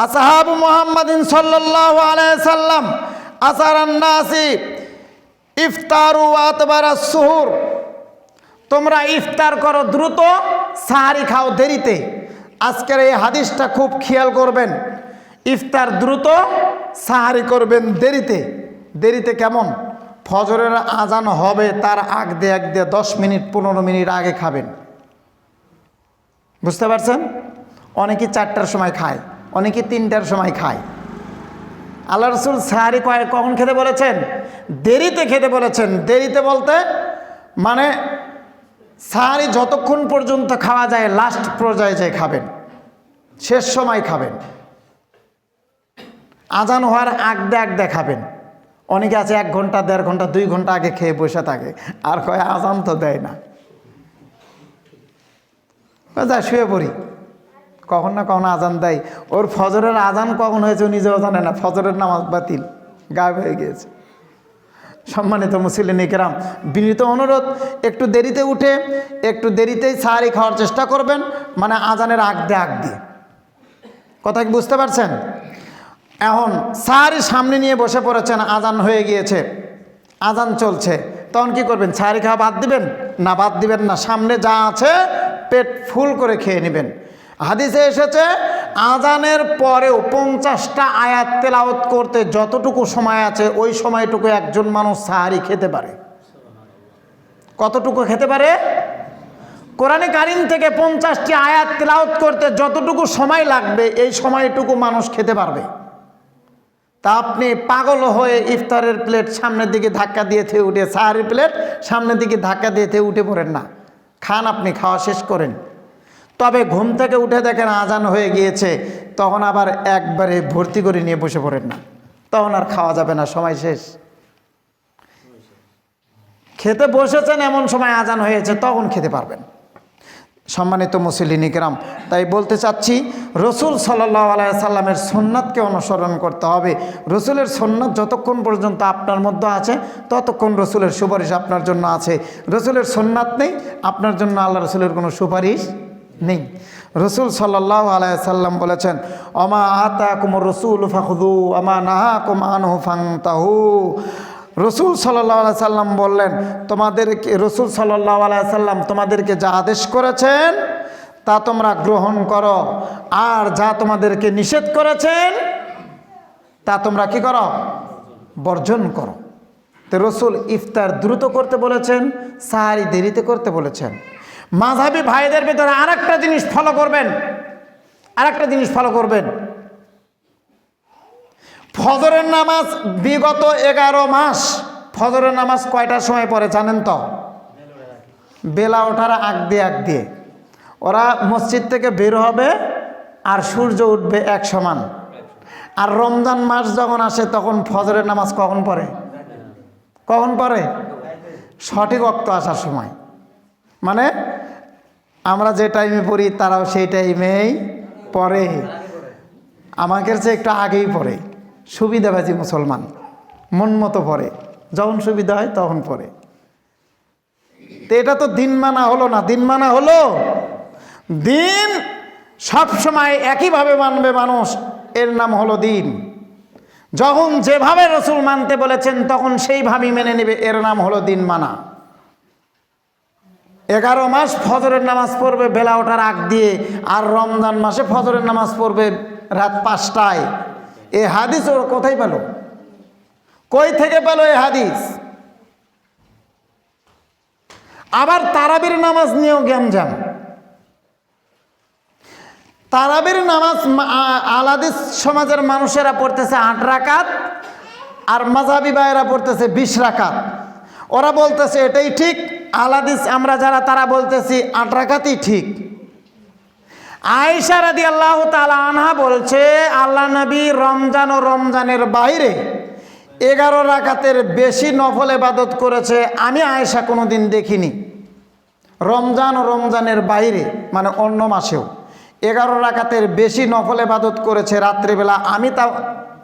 আসহাব মুহাম্মাদিন সাল্লাল্লাহু আলাইহি সাল্লাম আসারান নাসি ইফতারু আতবারাস সুহুর। তোমরা ইফতার করো দ্রুত, সাহারি খাও দেরিতে। আজকের এই হাদিসটা খুব খেয়াল করবেন। ইফতার দ্রুত, সাহারি করবেন দেরিতে। দেরিতে কেমন? ফজরের আজান হবে তার আগ দিয়ে 10 মিনিট 15 মিনিট আগে খাবেন। বুঝতে পারছেন? অনেকে 4টার সময় খায়, অনেকে 3টার সময় খায়। আল্লাহ রাসূল সাহারি কখন খেতে বলেছেন? দেরিতে খেতে বলেছেন। দেরিতে বলতে মানে সাহারি যতক্ষণ পর্যন্ত খাওয়া যায় লাস্ট পর্যায়ে যায় খাবেন, শেষ সময় খাবেন। আজান হওয়ার আগ দিয়ে খাবেন। অনেকে আছে 1 ঘন্টা 1.5 ঘন্টা 2 ঘন্টা আগে খেয়ে বসে থাকে, আর কয় আজান তো দেয় না, যা শুয়ে পড়ি, কখন না কখন আজান দেয়। ওর ফজরের আজান কখন হয়েছে নিজেও জানে না, ফজরের নামাজ বাতিল, গায়েব হয়ে গিয়েছে। সম্মানিত মুসলিম কিরাম, বিনীত অনুরোধ, একটু দেরিতে উঠে একটু দেরিতেই সাহারি খাওয়ার চেষ্টা করবেন, মানে আজানের আগ দিয়ে। কথা কি বুঝতে পারছেন? এখন সাহারি সামনে নিয়ে বসে পড়েছেন, আজান হয়ে গিয়েছে, আজান চলছে, তখন কি করবেন? সাহারি খাওয়া বাদ দিবেন না? বাদ দিবেন না, সামনে যা আছে পেট ফুল করে খেয়ে নেবেন। হাদিসে এসেছে আজানের পরেও 50টা আয়াত তেলাওয়াত করতে যতটুকু সময় আছে ওই সময়টুকু একজন মানুষ সাহারি খেতে পারে। কতটুকু খেতে পারে? কোরআনে কারিম থেকে 50টি আয়াত তেলাওয়াত করতে যতটুকু সময় লাগবে এই সময়টুকু মানুষ খেতে পারবে। তা আপনি পাগল হয়ে ইফতারের প্লেট সামনের দিকে ধাক্কা দিয়ে উঠে, সাহারির প্লেট সামনের দিকে ধাক্কা দিয়ে উঠে পড়েন না, খান, আপনি খাওয়া শেষ করেন। তবে ঘুম থেকে উঠে দেখেন আজান হয়ে গিয়েছে, তখন আবার একবারে ভর্তি করে নিয়ে বসে পড়েন না, তখন আর খাওয়া যাবে না, সময় শেষ। খেতে বসেছেন এমন সময় আজান হয়েছে, তখন খেতে পারবেন। সম্মানিত মুসলিম কিরাম, তাই বলতে চাচ্ছি রসুল সাল্লাল্লাহু আলাইহি সাল্লামের সুন্নাতকে অনুসরণ করতে হবে। রসুলের সুন্নাত যতক্ষণ পর্যন্ত আপনার মধ্যে আছে ততক্ষণ রসুলের সুপারিশ আপনার জন্য আছে। রসুলের সুন্নাত নেই, আপনার জন্য আল্লাহ রসুলের কোনো সুপারিশ নেই। রসুল সাল্লাল্লাহু আলাইহি সাল্লাম বলেছেন, ওমা আতাকুমুর রাসূল ফাখুযু ওমা নাহাকুম আনহু ফান্তাহু। রসুল সাল্লাল্লাহু আলাইহি সাল্লাম বললেন, তোমাদেরকে, রসুল সাল্লাল্লাহু আলাইহি সাল্লাম তোমাদেরকে যা আদেশ করেছেন তা তোমরা গ্রহণ করো, আর যা তোমাদেরকে নিষেধ করেছেন তা তোমরা কি করো? বর্জন করো। তো রসুল ইফতার দ্রুত করতে বলেছেন, সাহারি দেরিতে করতে বলেছেন। মাযহাবী ভাইদের ভিতরে আরেকটা জিনিস ফলো করবেন, ফজরের নামাজ বিগত 11 মাস ফজরের নামাজ কয়টার সময় পড়ে জানেন তো? বেলা ওঠার আগ দিয়ে ওরা মসজিদ থেকে বের হবে আর সূর্য উঠবে এক সমান। আর রমজান মাস যখন আসে তখন ফজরের নামাজ কখন পড়ে? সঠিক ওয়াক্ত আসার সময়। মানে আমরা যে টাইমে পড়ি তারাও সেই টাইমেই পড়ে, আমাদের চেয়ে একটু আগেই পড়ে। সুবিধাবাজি মুসলমান, মন মতো পড়ে, যখন সুবিধা হয় তখন পড়ে। তো এটা তো দিন মানা হলো না। দিন সবসময় একইভাবে মানবে মানুষ, এর নাম হলো দিন। যখন যেভাবে রসুল মানতে বলেছেন তখন সেইভাবেই মেনে নেবে, এর নাম হলো দিন মানা। 11 মাস ফজরের নামাজ পড়বে বেলা ওঠার আগ দিয়ে, আর রমজান মাসে ফজরের নামাজ পড়বে রাত 5টায়। এ হাদিস ওর কোথায় পেল? কই থেকে পেল এ হাদিস? আবার তারাবির নামাজ নিয়েও জ্ঞানজাম। তারাবির নামাজ আলাদিস সমাজের মানুষেরা পড়তেছে 8 রাকাত, আর মাযহাবী ভাইয়েরা পড়তেছে 20 রাকাত। ওরা বলতেছে এটাই ঠিক, আলাদিস আমরা যারা তারা বলতেছি 8 রাকাতই ঠিক। আয়েশা রাদিয়াল্লাহু তাআলা আনহা বলছে, আল্লাহ নবী রমজান ও রমজানের বাইরে 11 রাকাতের বেশি নফল ইবাদত করেছে আমি আয়েশা কোনোদিন দেখিনি। রমজান ও রমজানের বাইরে মানে অন্য মাসেও 11 রাকাতের বেশি নফল ইবাদত করেছে রাত্রিবেলা, আমি তা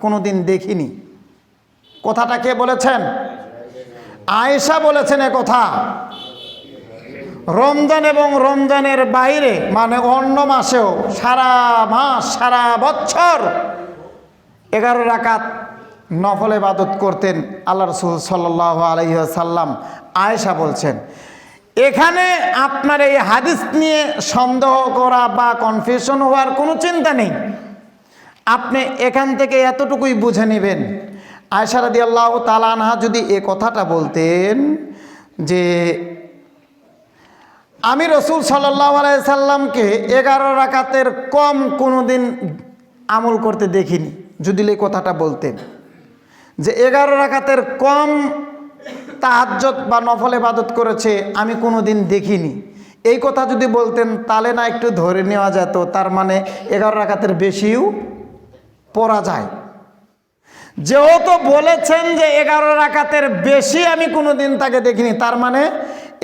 কোনোদিন দেখিনি। কথাটা কে বলেছেন? আয়েশা বলেছেন এ কথা। রমজান এবং রমজানের বাইরে মানে অন্য মাসেও সারা মাস সারা বছর 11 রাকাত নফল ইবাদত করতেন আল্লাহ রাসূল সাল্লাল্লাহু আলাইহি ওয়াসাল্লাম। আয়েশা বলছেন। এখানে আপনার এই হাদিস নিয়ে সন্দেহ করা বা কনফিউশন হওয়ার কোনো চিন্তা নেই। আপনি এখান থেকে এতটুকুই বুঝে নেবেন, আয়েশা রাদিয়াল্লাহু তাআলা আনহা যদি এ কথাটা বলতেন যে আমি রসুল সাল্লাল্লাহু আলাইহি সাল্লামকে 11 রাকাতের কম কোনোদিন আমল করতে দেখিনি, যদি এই কথাটা বলতেন যে 11 রাকাতের কম তাহাজ্জুদ বা নফল ইবাদত করেছে আমি কোনোদিন দেখিনি, এই কথা যদি বলতেন তাহলে না একটু ধরে নেওয়া যেত তার মানে 11 রাকাতের বেশিও পড়া যায়। যেহেতু বলেছেন যে 11 রাকাতের বেশি আমি কোনোদিন তাকে দেখিনি, তার মানে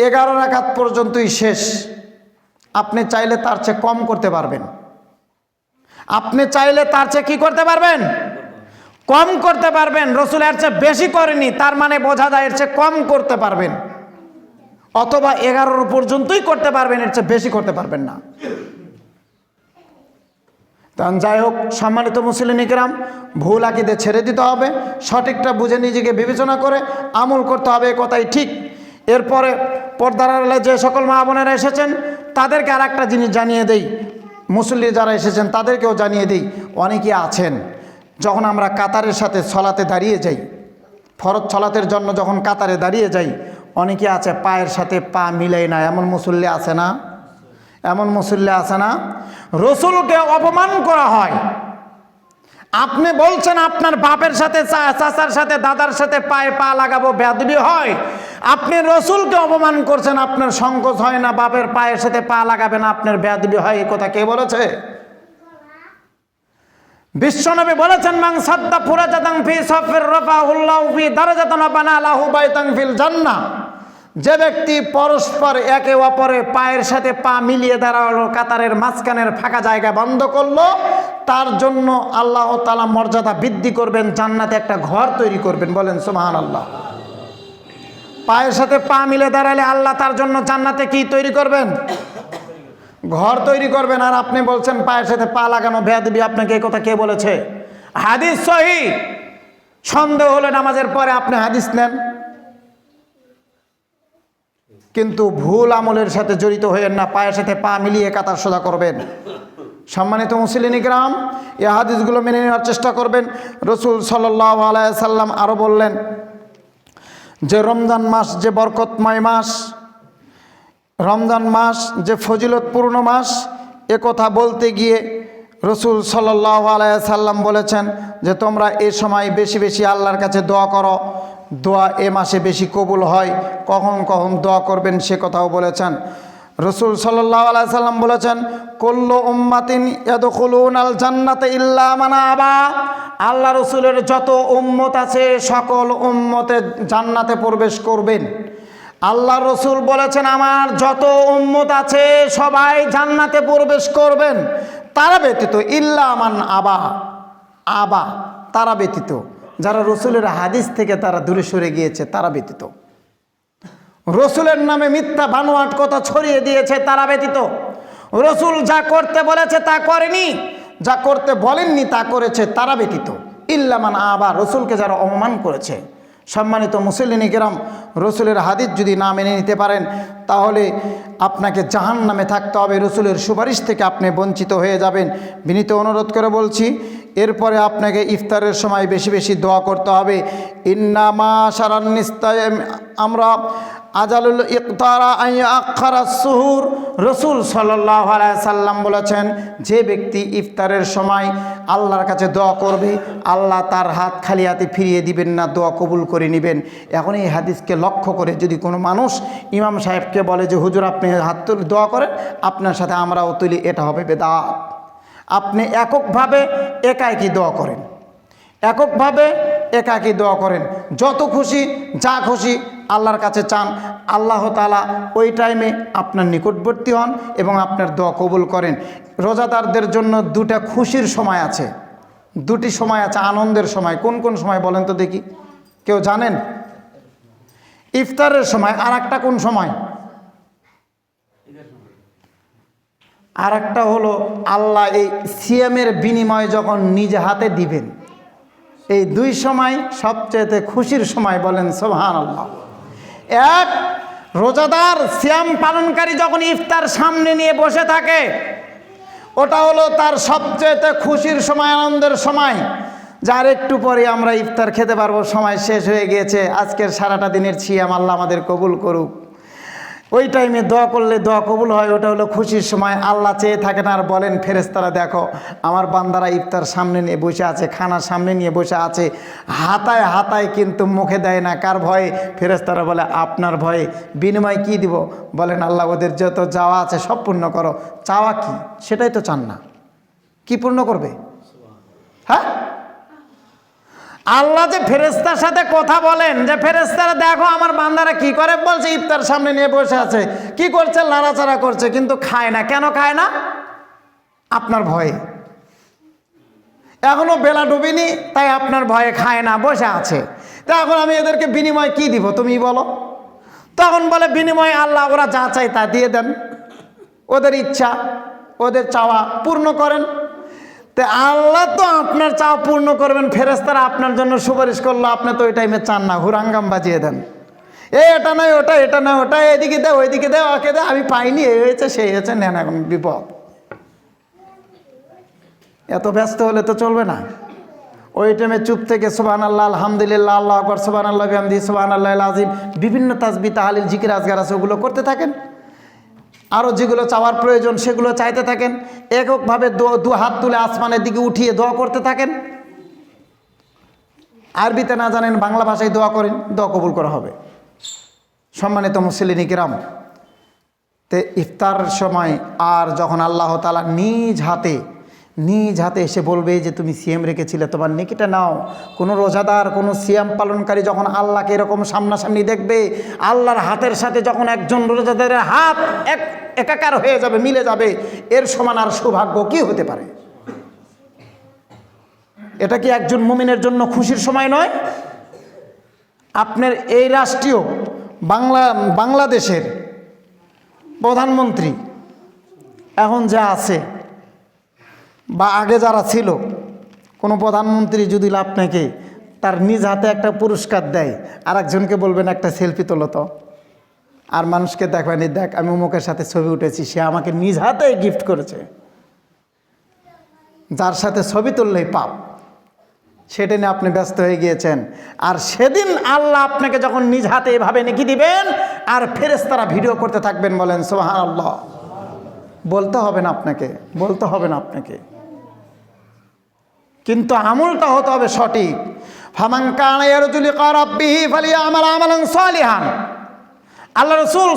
11 রাকাত পর্যন্তই শেষ। আপনি চাইলে তার চেয়ে কম করতে পারবেন, আপনি চাইলে তার চেয়ে কি করতে পারবেন? কম করতে পারবেন। রসুল এর চেয়ে বেশি করেনি, তার মানে বোঝা যায় এর চেয়ে কম করতে পারবেন, অথবা 11 পর্যন্তই করতে পারবেন, এর চেয়ে বেশি করতে পারবেন না। তখন যাই হোক, সম্মানিত মুসলিম ইকরাম, ভুল আকীদা ছেড়ে দিতে হবে, সঠিকটা বুঝে নিজেকে বিবেচনা করে আমল করতে হবে, এ কথাই ঠিক। এরপরে পর্দার আড়ালে যে সকল মা বোনেরা এসেছেন তাদেরকে আর একটা জিনিস জানিয়ে দেই, মুসল্লি যারা এসেছেন তাদেরকেও জানিয়ে দিই। অনেকে আছেন যখন আমরা কাতারের সাথে সলাতে দাঁড়িয়ে যাই, ফরজ সলাতের জন্য যখন কাতারে দাঁড়িয়ে যাই, অনেকে আছে পায়ের সাথে পা মিলাই না, এমন মুসল্লি আছে না? এমন মুসল্লি আছে না, রসুলকে অপমান করা হয়। আপনি বলছেন আপনার বাপের সাথে, চাচার সাথে, দাদার সাথে পায়ে পা লাগাবো, বেয়াদবি হয়। আপনি রসুলকে অপমান করছেন, আপনার সংকোচ হয় না বাপের পায়ের সাথে পা লাগাবেন, আপনার বেয়াদবি হয়। এই কথা কে বলেছে? বিশ্বনবী বলেছেন, মান সাদ্দা ফুরাজাতান ফি সাফির রাফাহুল্লাহু ফি দারাজাতান ওয়া বানা লাহু বাইতান ফিল জান্নাহ। যে ব্যক্তি পরস্পর একে অপরের পায়ের সাথে পা মিলিয়ে দাঁড়ালো, কাতারের মাঝখানের ফাঁকা জায়গা বন্ধ করলো, তার জন্য আল্লাহ তাআলা মর্যাদা বৃদ্ধি করবেন, জান্নাতে একটা ঘর তৈরি করবেন। বলেন সুবহানাল্লাহ। পায়ের সাথে পা মিলে দাঁড়ালে আল্লাহ তার জন্য জান্নাতে কি তৈরি করবেন? ঘর তৈরি করবেন। আর আপনি বলছেন পায়ের সাথে পা লাগানো বেয়াদবি। আপনাকে এই কথা কে বলেছে? হাদিস সহিহ। সন্দেহ হলে নামাজের পরে আপনি হাদিস নেন, কিন্তু ভুল আমলের সাথে জড়িত হয়েন না। পায়ের সাথে পা মিলিয়ে কাতার সোজা করবেন। সম্মানিত মুসলিম ইকরাম, এই হাদিসগুলো মেনে নেওয়ার চেষ্টা করবেন। রাসূল সাল্লাল্লাহু আলাইহি সাল্লাম আরো বললেন যে রমজান মাস যে বরকতময় মাস, রমজান মাস যে ফজিলতপূর্ণ মাস, এ কথা বলতে গিয়ে রাসূল সাল্লাল্লাহু আলাইহি সাল্লাম বলেছেন যে তোমরা এই সময় বেশি বেশি আল্লাহর কাছে দোয়া করো, দোয়া এ মাসে বেশি কবুল হয়। কখন কখন দোয়া করবেন সে কথাও বলেছেন। রাসূল সাল্লাল্লাহু আলাইহি সাল্লাম বলেছেন, কুল্লু উম্মাতিন ইয়াদখুলুনাল জান্নাতা ইল্লা মান আবা। আল্লাহ রসুলের যত উম্মত আছে সকল উম্মতে জান্নাতে প্রবেশ করবেন। আল্লাহ রসুল বলেছেন, আমার যত উম্মত আছে সবাই জান্নাতে প্রবেশ করবেন, তারা ব্যতীত। ইল্লা মান আবা, আবা তারা ব্যতীত, যারা রসুলের হাদিস থেকে তারা দূরে সরে গিয়েছে, তারা ব্যতীত। রসুলের নামে মিথ্যা বানোয়াট কথা ছড়িয়ে দিয়েছে, তারা ব্যতীত। রসুল যা করতে বলেছে তা করেনি, যা করতে বলেননি তা করেছে, তারা ব্যতীত। ইল্লা মান আবা, রসুলকে যারা অপমান করেছে। সম্মানিত মুসলিম কিরাম, রসুলের হাদিস যদি না মেনে নিতে পারেন তাহলে আপনাকে জাহান্নামে থাকতে হবে। রসুলের সুপারিশ থেকে আপনি বঞ্চিত হয়ে যাবেন। বিনীত অনুরোধ করে বলছি, এরপরে আপনাকে ইফতারের সময় বেশি বেশি দোয়া করতে হবে। ইন্নামা শারান্নিস্তায় আমরা আজালুল ইকতারা আইয়া আখারা সুহুর। রসুল সাল্লাল্লাহু আলাইহি সাল্লাম বলেছেন, যে ব্যক্তি ইফতারের সময় আল্লাহর কাছে দোয়া করবে, আল্লাহ তার হাত খালি হাতে ফিরিয়ে দিবেন না, দোয়া কবুল করে নেবেন। এখন এই হাদিসকে লক্ষ্য করে যদি কোনো মানুষ ইমাম সাহেবকে বলে যে হুজুর আপনি হাত তুলে দোয়া করেন, আপনার সাথে আমরাও তুলি, এটা হবে বেদাত। আপনি এককভাবে একাকী দোয়া করেন, এককভাবে একাকী দোয়া করেন, যত খুশি যা খুশি আল্লাহর কাছে চান। আল্লাহ তাআলা ওই টাইমে আপনার নিকটবর্তী হন এবং আপনার দোয়া কবুল করেন। রোজাদারদের জন্য দুটা খুশির সময় আছে, দুটি সময় আছে আনন্দের সময়। কোন কোন সময় বলেন তো দেখি, কেউ জানেন? ইফতারের সময়। আর একটা কোন সময়? আর একটা হলো আল্লাহ এই সিয়ামের বিনিময় যখন নিজে হাতে দিবেন, এই দুই সময় সবচেয়ে খুশির সময়। বলেন সুবহানাল্লাহ। এক, রোজাদার সিয়াম পালনকারী যখন ইফতার সামনে নিয়ে বসে থাকে, ওটা হলো তার সবচেয়ে খুশির সময়, আনন্দের সময়। যার একটু পরে আমরা ইফতার খেতে পারবো, সময় শেষ হয়ে গিয়েছে, আজকের সারাটা দিনের সিয়াম আল্লাহ আমাদের কবুল করুক। ওই টাইমে দোয়া করলে দোয়া কবুল হয়, ওটা হলো খুশির সময়। আল্লাহ চেয়ে থাকেন আর বলেন, ফেরেশতারা দেখো আমার বান্দারা ইফতার সামনে নিয়ে বসে আছে, খানা সামনে নিয়ে বসে আছে, হাতায় হাতায় কিন্তু মুখে দেয় না। কার ভয়ে? ফেরেশতারা বলে আপনার ভয়ে। বিনিময় কি দিব? বলেন আল্লাহ ওদের যত চাওয়া আছে সব পূর্ণ করো। চাওয়া কি? সেটাই তো চান না, কি পূর্ণ করবে? হ্যাঁ, আল্লাহ যে ফেরেশতার সাথে কথা বলেন যে ফেরেশতারা দেখো আমার বান্দারা কি করে, বলছে ইফতার সামনে নিয়ে বসে আছে, কি করছে? নাড়াচাড়া করছে, কিন্তু খায় না। কেন খায় না? আপনার ভয়ে। এখনো বেলা ডুবিনি, তাই আপনার ভয়ে খায় না, বসে আছে। তা এখন আমি এদেরকে বিনিময় কি দিব তুমি বলো? তখন বলে বিনিময়ে আল্লাহ ওরা যা চাই তা দিয়ে দেন, ওদের ইচ্ছা ওদের চাওয়া পূর্ণ করেন। তো আল্লাহ তো আপনার চাওয়া পূর্ণ করবেন, ফেরেশতারা আপনার জন্য সুপারিশ করলো, আপনি তো ওই টাইমে চান না, হুরাঙ্গাম বাজিয়ে দেন। এটা নয় ওটা, এটা নয় ওটা, এদিকে দে ওইদিকে দে, ওকে দে, আমি পাইনি, এই হয়েছে সেই হয়েছে, নেন এখন বিপদ। এত ব্যস্ত হলে তো চলবে না। ওই টাইমে চুপ থেকে সুবহানাল্লাহ, আলহামদুলিল্লাহ, আল্লাহু আকবার, সুবহানাল্লাহ বিহামদিহি, সুবহানাল্লাহিল আযীম, বিভিন্ন তাসবিহ তাহলিল জিকির আজগার আছে, ওগুলো করতে থাকেন। আরও যেগুলো চাওয়ার প্রয়োজন সেগুলো চাইতে থাকেন, এককভাবে দু হাত তুলে আসমানের দিকে উঠিয়ে দোয়া করতে থাকেন। আরবিতে না জানেন, বাংলা ভাষায় দোয়া করেন, দোয়া কবুল করা হবে। সম্মানিত মুসলিম কিরাম, তে ইফতার সময় আর যখন আল্লাহ তাআলা নিজ হাতে এসে বলবে যে তুমি সিয়াম রেখেছিলে, তোমার নেকিটা নাও। কোনো রোজাদার, কোনো সিয়াম পালনকারী যখন আল্লাহকে এরকম সামনাসামনি দেখবে, আল্লাহর হাতের সাথে যখন একজন রোজাদারের হাত একাকার হয়ে যাবে, মিলে যাবে, এর সমান আর সৌভাগ্য কি হতে পারে? এটা কি একজন মুমিনের জন্য খুশির সময় নয়? আপনার এই রাষ্ট্রীয় বাংলাদেশের প্রধানমন্ত্রী এখন যা আছে বা আগে যারা ছিল, কোনো প্রধানমন্ত্রী যদি আপনাকে তার নিজ হাতে একটা পুরস্কার দেয়, আর একজনকে বলবেন একটা সেলফি তোলো তো, আর মানুষকে দেখবেন, দেখ আমি অমুকের সাথে ছবি উঠেছি, সে আমাকে নিজ হাতে গিফট করেছে। যার সাথে ছবি তুললেই পাপ, সেটা নিয়ে আপনি ব্যস্ত হয়ে গিয়েছেন। আর সেদিন আল্লাহ আপনাকে যখন নিজ হাতে এভাবে নেকি দিবেন, আর ফেরেশতারা ভিডিও করতে থাকবেন, বলেন সুবহানাল্লাহ। বলতে হবে না আপনাকে, কিন্তু আমলটা হতে হবে সঠিক। ফামান কানা ইয়ারজু লিকা রাব্বিহি ফালিয়ামাল আমালান সালিহান। আল্লাহ রাসূল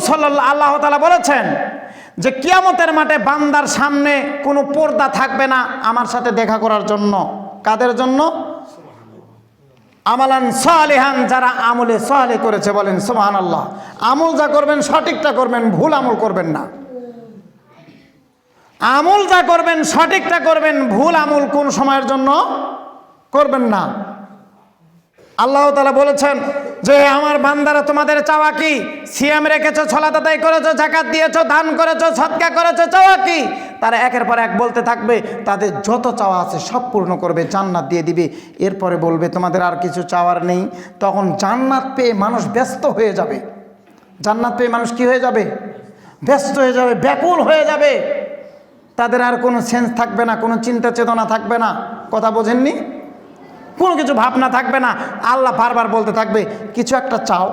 আল্লাহ তাআলা বলেছেন যে কিয়ামতের মাঠে বান্দার সামনে কোনো পর্দা থাকবে না আমার সাথে দেখা করার জন্য। কাদের জন্য? আমালান সালিহান, যারা আমলে সালেহ করেছে, বলেন সুবহানাল্লাহ। আমল যা করবেন সঠিকটা করবেন, ভুল আমল করবেন না। আমল যা করবেন সঠিকটা করবেন, ভুল আমল কোন সময়ের জন্য করবেন না। আল্লাহ তাআলা বলেছেন যে আমার বান্দারা তোমাদের চাওয়া কি? সিয়াম রেখেছো, সালাত আদায় করেছো, যাকাত দিয়েছো, দান করেছো, সদকা করেছো, চাওয়া কি? তারা একের পর এক বলতে থাকবে, তাদের যত চাওয়া আছে সব পূর্ণ করবে, জান্নাত দিয়ে দিবে। এরপরে বলবে তোমাদের আর কিছু চাওয়ার নেই। তখন জান্নাত পেয়ে মানুষ ব্যস্ত হয়ে যাবে। জান্নাত পেয়ে মানুষ কি হয়ে যাবে? ব্যস্ত হয়ে যাবে, ব্যাকুল হয়ে যাবে। তাদের আর কোনো সেন্স থাকবে না, কোনো চিন্তা চেতনা থাকবে না। কথা বোঝেননি? কোনো কিছু ভাবনা থাকবে না। আল্লাহ বারবার বলতে থাকবে কিছু একটা চাও,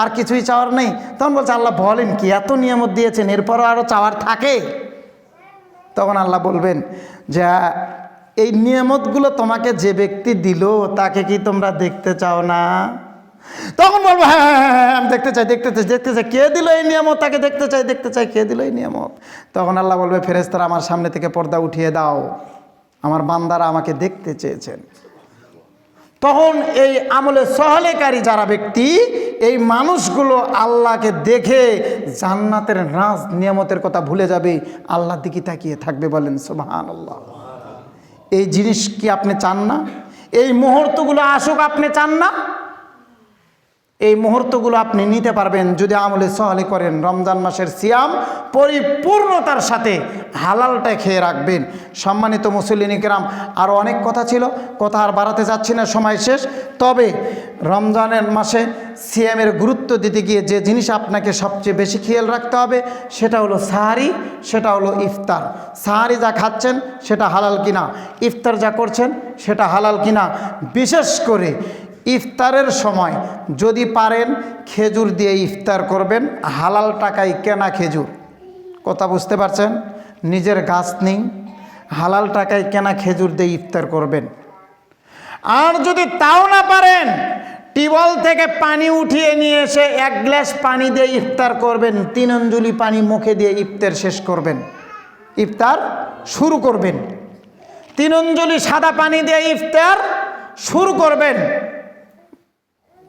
আর কিছুই চাওয়ার নেই। তখন বলছে আল্লাহ বলেন কি, এত নিয়ামত দিয়েছেন, এরপরও আরও চাওয়ার থাকে? তখন আল্লাহ বলবেন যে এই নিয়ামতগুলো তোমাকে যে ব্যক্তি দিল তাকে কি তোমরা দেখতে চাও না? তখন বলবো হ্যাঁ আমি দেখতে চাই। কে দিল এই নিয়ামত? তাকে দেখতে চাই, কে দিল এই নিয়ামত? তখন আল্লাহ বলবে ফেরেশতারা আমার সামনে থেকে পর্দা উঠিয়ে দাও, আমার বান্দারা আমাকে দেখতে চেয়েছেন। তখন এই আমলে সহলেকারী যারা ব্যক্তি, এই মানুষগুলো আল্লাহকে দেখে জান্নাতের নাজ নিয়ামতের কথা ভুলে যাবে, আল্লাহর দিকে তাকিয়ে থাকবে, বলেন সুবহানাল্লাহ। এই জিনিস কি আপনি চান না? এই মুহূর্তগুলো আসুক আপনি চান না? এই মুহূর্তগুলো আপনি নিতে পারবেন যদি আমলে সহলে করেন। রমজান মাসের সিয়াম পরিপূর্ণতার সাথে হালালটা খেয়ে রাখবেন। সম্মানিত মুসল্লিন কিরাম, আরও অনেক কথা ছিল, কথা আর বাড়াতে যাচ্ছি না, সময় শেষ। তবে রমজানের মাসে সিয়ামের গুরুত্ব দিতে গিয়ে যে জিনিস আপনাকে সবচেয়ে বেশি খেয়াল রাখতে হবে সেটা হলো সাহারি, সেটা হলো ইফতার। সাহারি যা খাচ্ছেন সেটা হালাল কিনা, ইফতার যা করছেন সেটা হালাল কিনা। বিশেষ করে ইফতারের সময় যদি পারেন খেজুর দিয়ে ইফতার করবেন, হালাল টাকায় কেনা খেজুর। কথা বুঝতে পারছেন? নিজের গাছ নেই, হালাল টাকায় কেনা খেজুর দিয়ে ইফতার করবেন। আর যদি তাও না পারেন, টিউবওয়েল থেকে পানি উঠিয়ে নিয়ে এসে 1 গ্লাস পানি দিয়ে ইফতার করবেন, 3 আঞ্জলি পানি মুখে দিয়ে ইফতার শেষ করবেন, ইফতার শুরু করবেন। 3 আঞ্জলি সাদা পানি দিয়ে ইফতার শুরু করবেন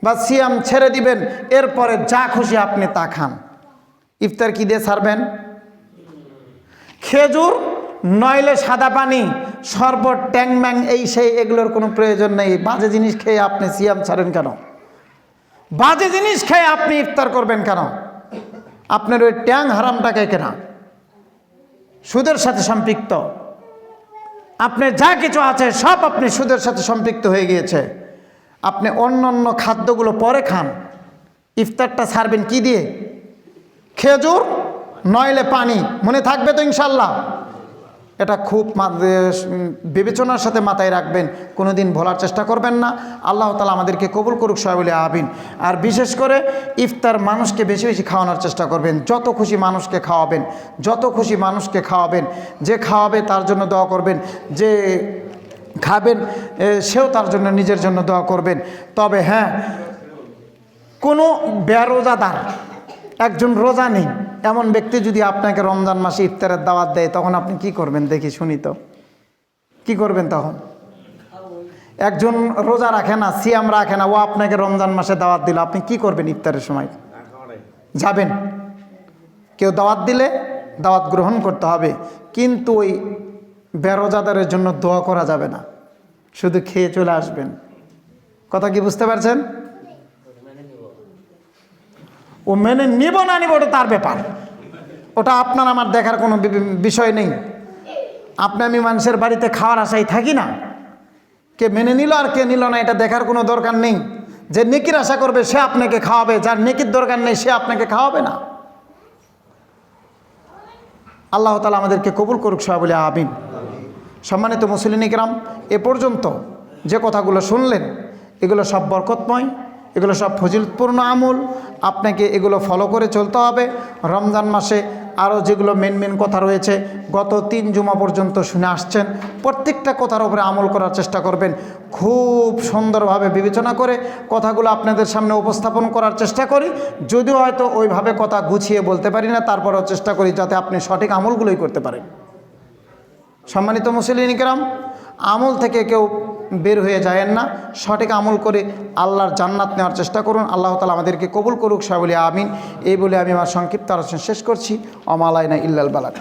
বা সিয়াম ছেড়ে দিবেন। এরপরে যা খুশি আপনি তা খান। ইফতার কি দিয়ে ছাড়বেন? খেজুর নইলে সাদা পানি, শরবত, ট্যাংম্যাং, এই সেই, এগুলোর কোনো প্রয়োজন নেই। বাজে জিনিস খেয়ে আপনি সিয়াম ছাড়েন কেন? বাজে জিনিস খেয়ে আপনি ইফতার করবেন কেন? আপনার ওই ট্যাং হারামটাকে কেনা, সুদের সাথে সম্পৃক্ত। আপনার যা কিছু আছে সব আপনি সুদের সাথে সম্পৃক্ত হয়ে গিয়েছে। আপনি অন্য খাদ্যগুলো পরে খান, ইফতারটা ছাড়বেন কি দিয়ে? খেজুর নইলে পানি। মনে থাকবে তো ইনশাল্লাহ? এটা খুব বিবেচনার সাথে মাথায় রাখবেন, কোনো দিন ভোলার চেষ্টা করবেন না। আল্লাহ তাআলা আমাদেরকে কবুল করুক সবাই বলে আমিন। আর বিশেষ করে ইফতার মানুষকে বেশি বেশি খাওয়ানোর চেষ্টা করবেন, যত খুশি মানুষকে খাওয়াবেন, যত খুশি মানুষকে খাওয়াবেন। যে খাওয়াবে তার জন্য দোয়া করবেন, যে খাবেন সেও তার জন্য নিজের জন্য দোয়া করবেন। তবে হ্যাঁ, কোনো বেরোজাদার, একজন রোজা নেই এমন ব্যক্তি যদি আপনাকে রমজান মাসে ইফতারের দাওয়াত দেয়, তখন আপনি কি করবেন দেখি শুনি তো, কি করবেন তখন? একজন রোজা রাখে না, সিয়াম রাখে না, ও আপনাকে রমজান মাসে দাওয়াত দিল, আপনি কি করবেন? ইফতারের সময় যাবেন। কেউ দাওয়াত দিলে দাওয়াত গ্রহণ করতে হবে, কিন্তু ওই বেরোজাদারের জন্য দোয়া করা যাবে না, শুধু খেয়ে চলে আসবেন। কথা কি বুঝতে পারছেন? ও মেনে নিব না নিব ওটা তার ব্যাপার, ওটা আপনার আমার দেখার কোনো বিষয় নেই। আপনি আমি মানুষের বাড়িতে খাওয়ার আশায় থাকি না, কে মেনে নিল আর কে নিল না এটা দেখার কোনো দরকার নেই। যে নেকির আশা করবে সে আপনাকে খাওয়াবে, যার নেকির দরকার নেই সে আপনাকে খাওয়াবে না। আল্লাহ তাআলা আমাদেরকে কবুল করুক সবাই বলে আমিন। সম্মানিত মুসলিম ইকরাম, এ পর্যন্ত যে কথাগুলো শুনলেন এগুলো সব বরকতময়, এগুলো সব ফজিলতপূর্ণ আমল। আপনাকে এগুলো ফলো করে চলতে হবে। রমজান মাসে আরও যেগুলো মেন কথা রয়েছে গত 3 জুমা পর্যন্ত শুনে আসছেন, প্রত্যেকটা কথার উপরে আমল করার চেষ্টা করবেন। খুব সুন্দরভাবে বিবেচনা করে কথাগুলো আপনাদের সামনে উপস্থাপন করার চেষ্টা করি, যদিও হয়তো ওইভাবে কথা গুছিয়ে বলতে পারি না, তারপরেও চেষ্টা করি যাতে আপনি সঠিক আমলগুলোই করতে পারেন। সম্মানিত মুসলিম ইকরাম, আমল থেকে কেউ বের হয়ে যায়েন না, সঠিক আমল করে আল্লাহর জান্নাত নেওয়ার চেষ্টা করুন। আল্লাহ তাআলা আমাদেরকে কবুল করুক সবাই বলে আমিন। এই বলে আমি আমার সংক্ষিপ্ত আলোচনা শেষ করছি। ওমা আলাইনা ইল্লাল বালাগ।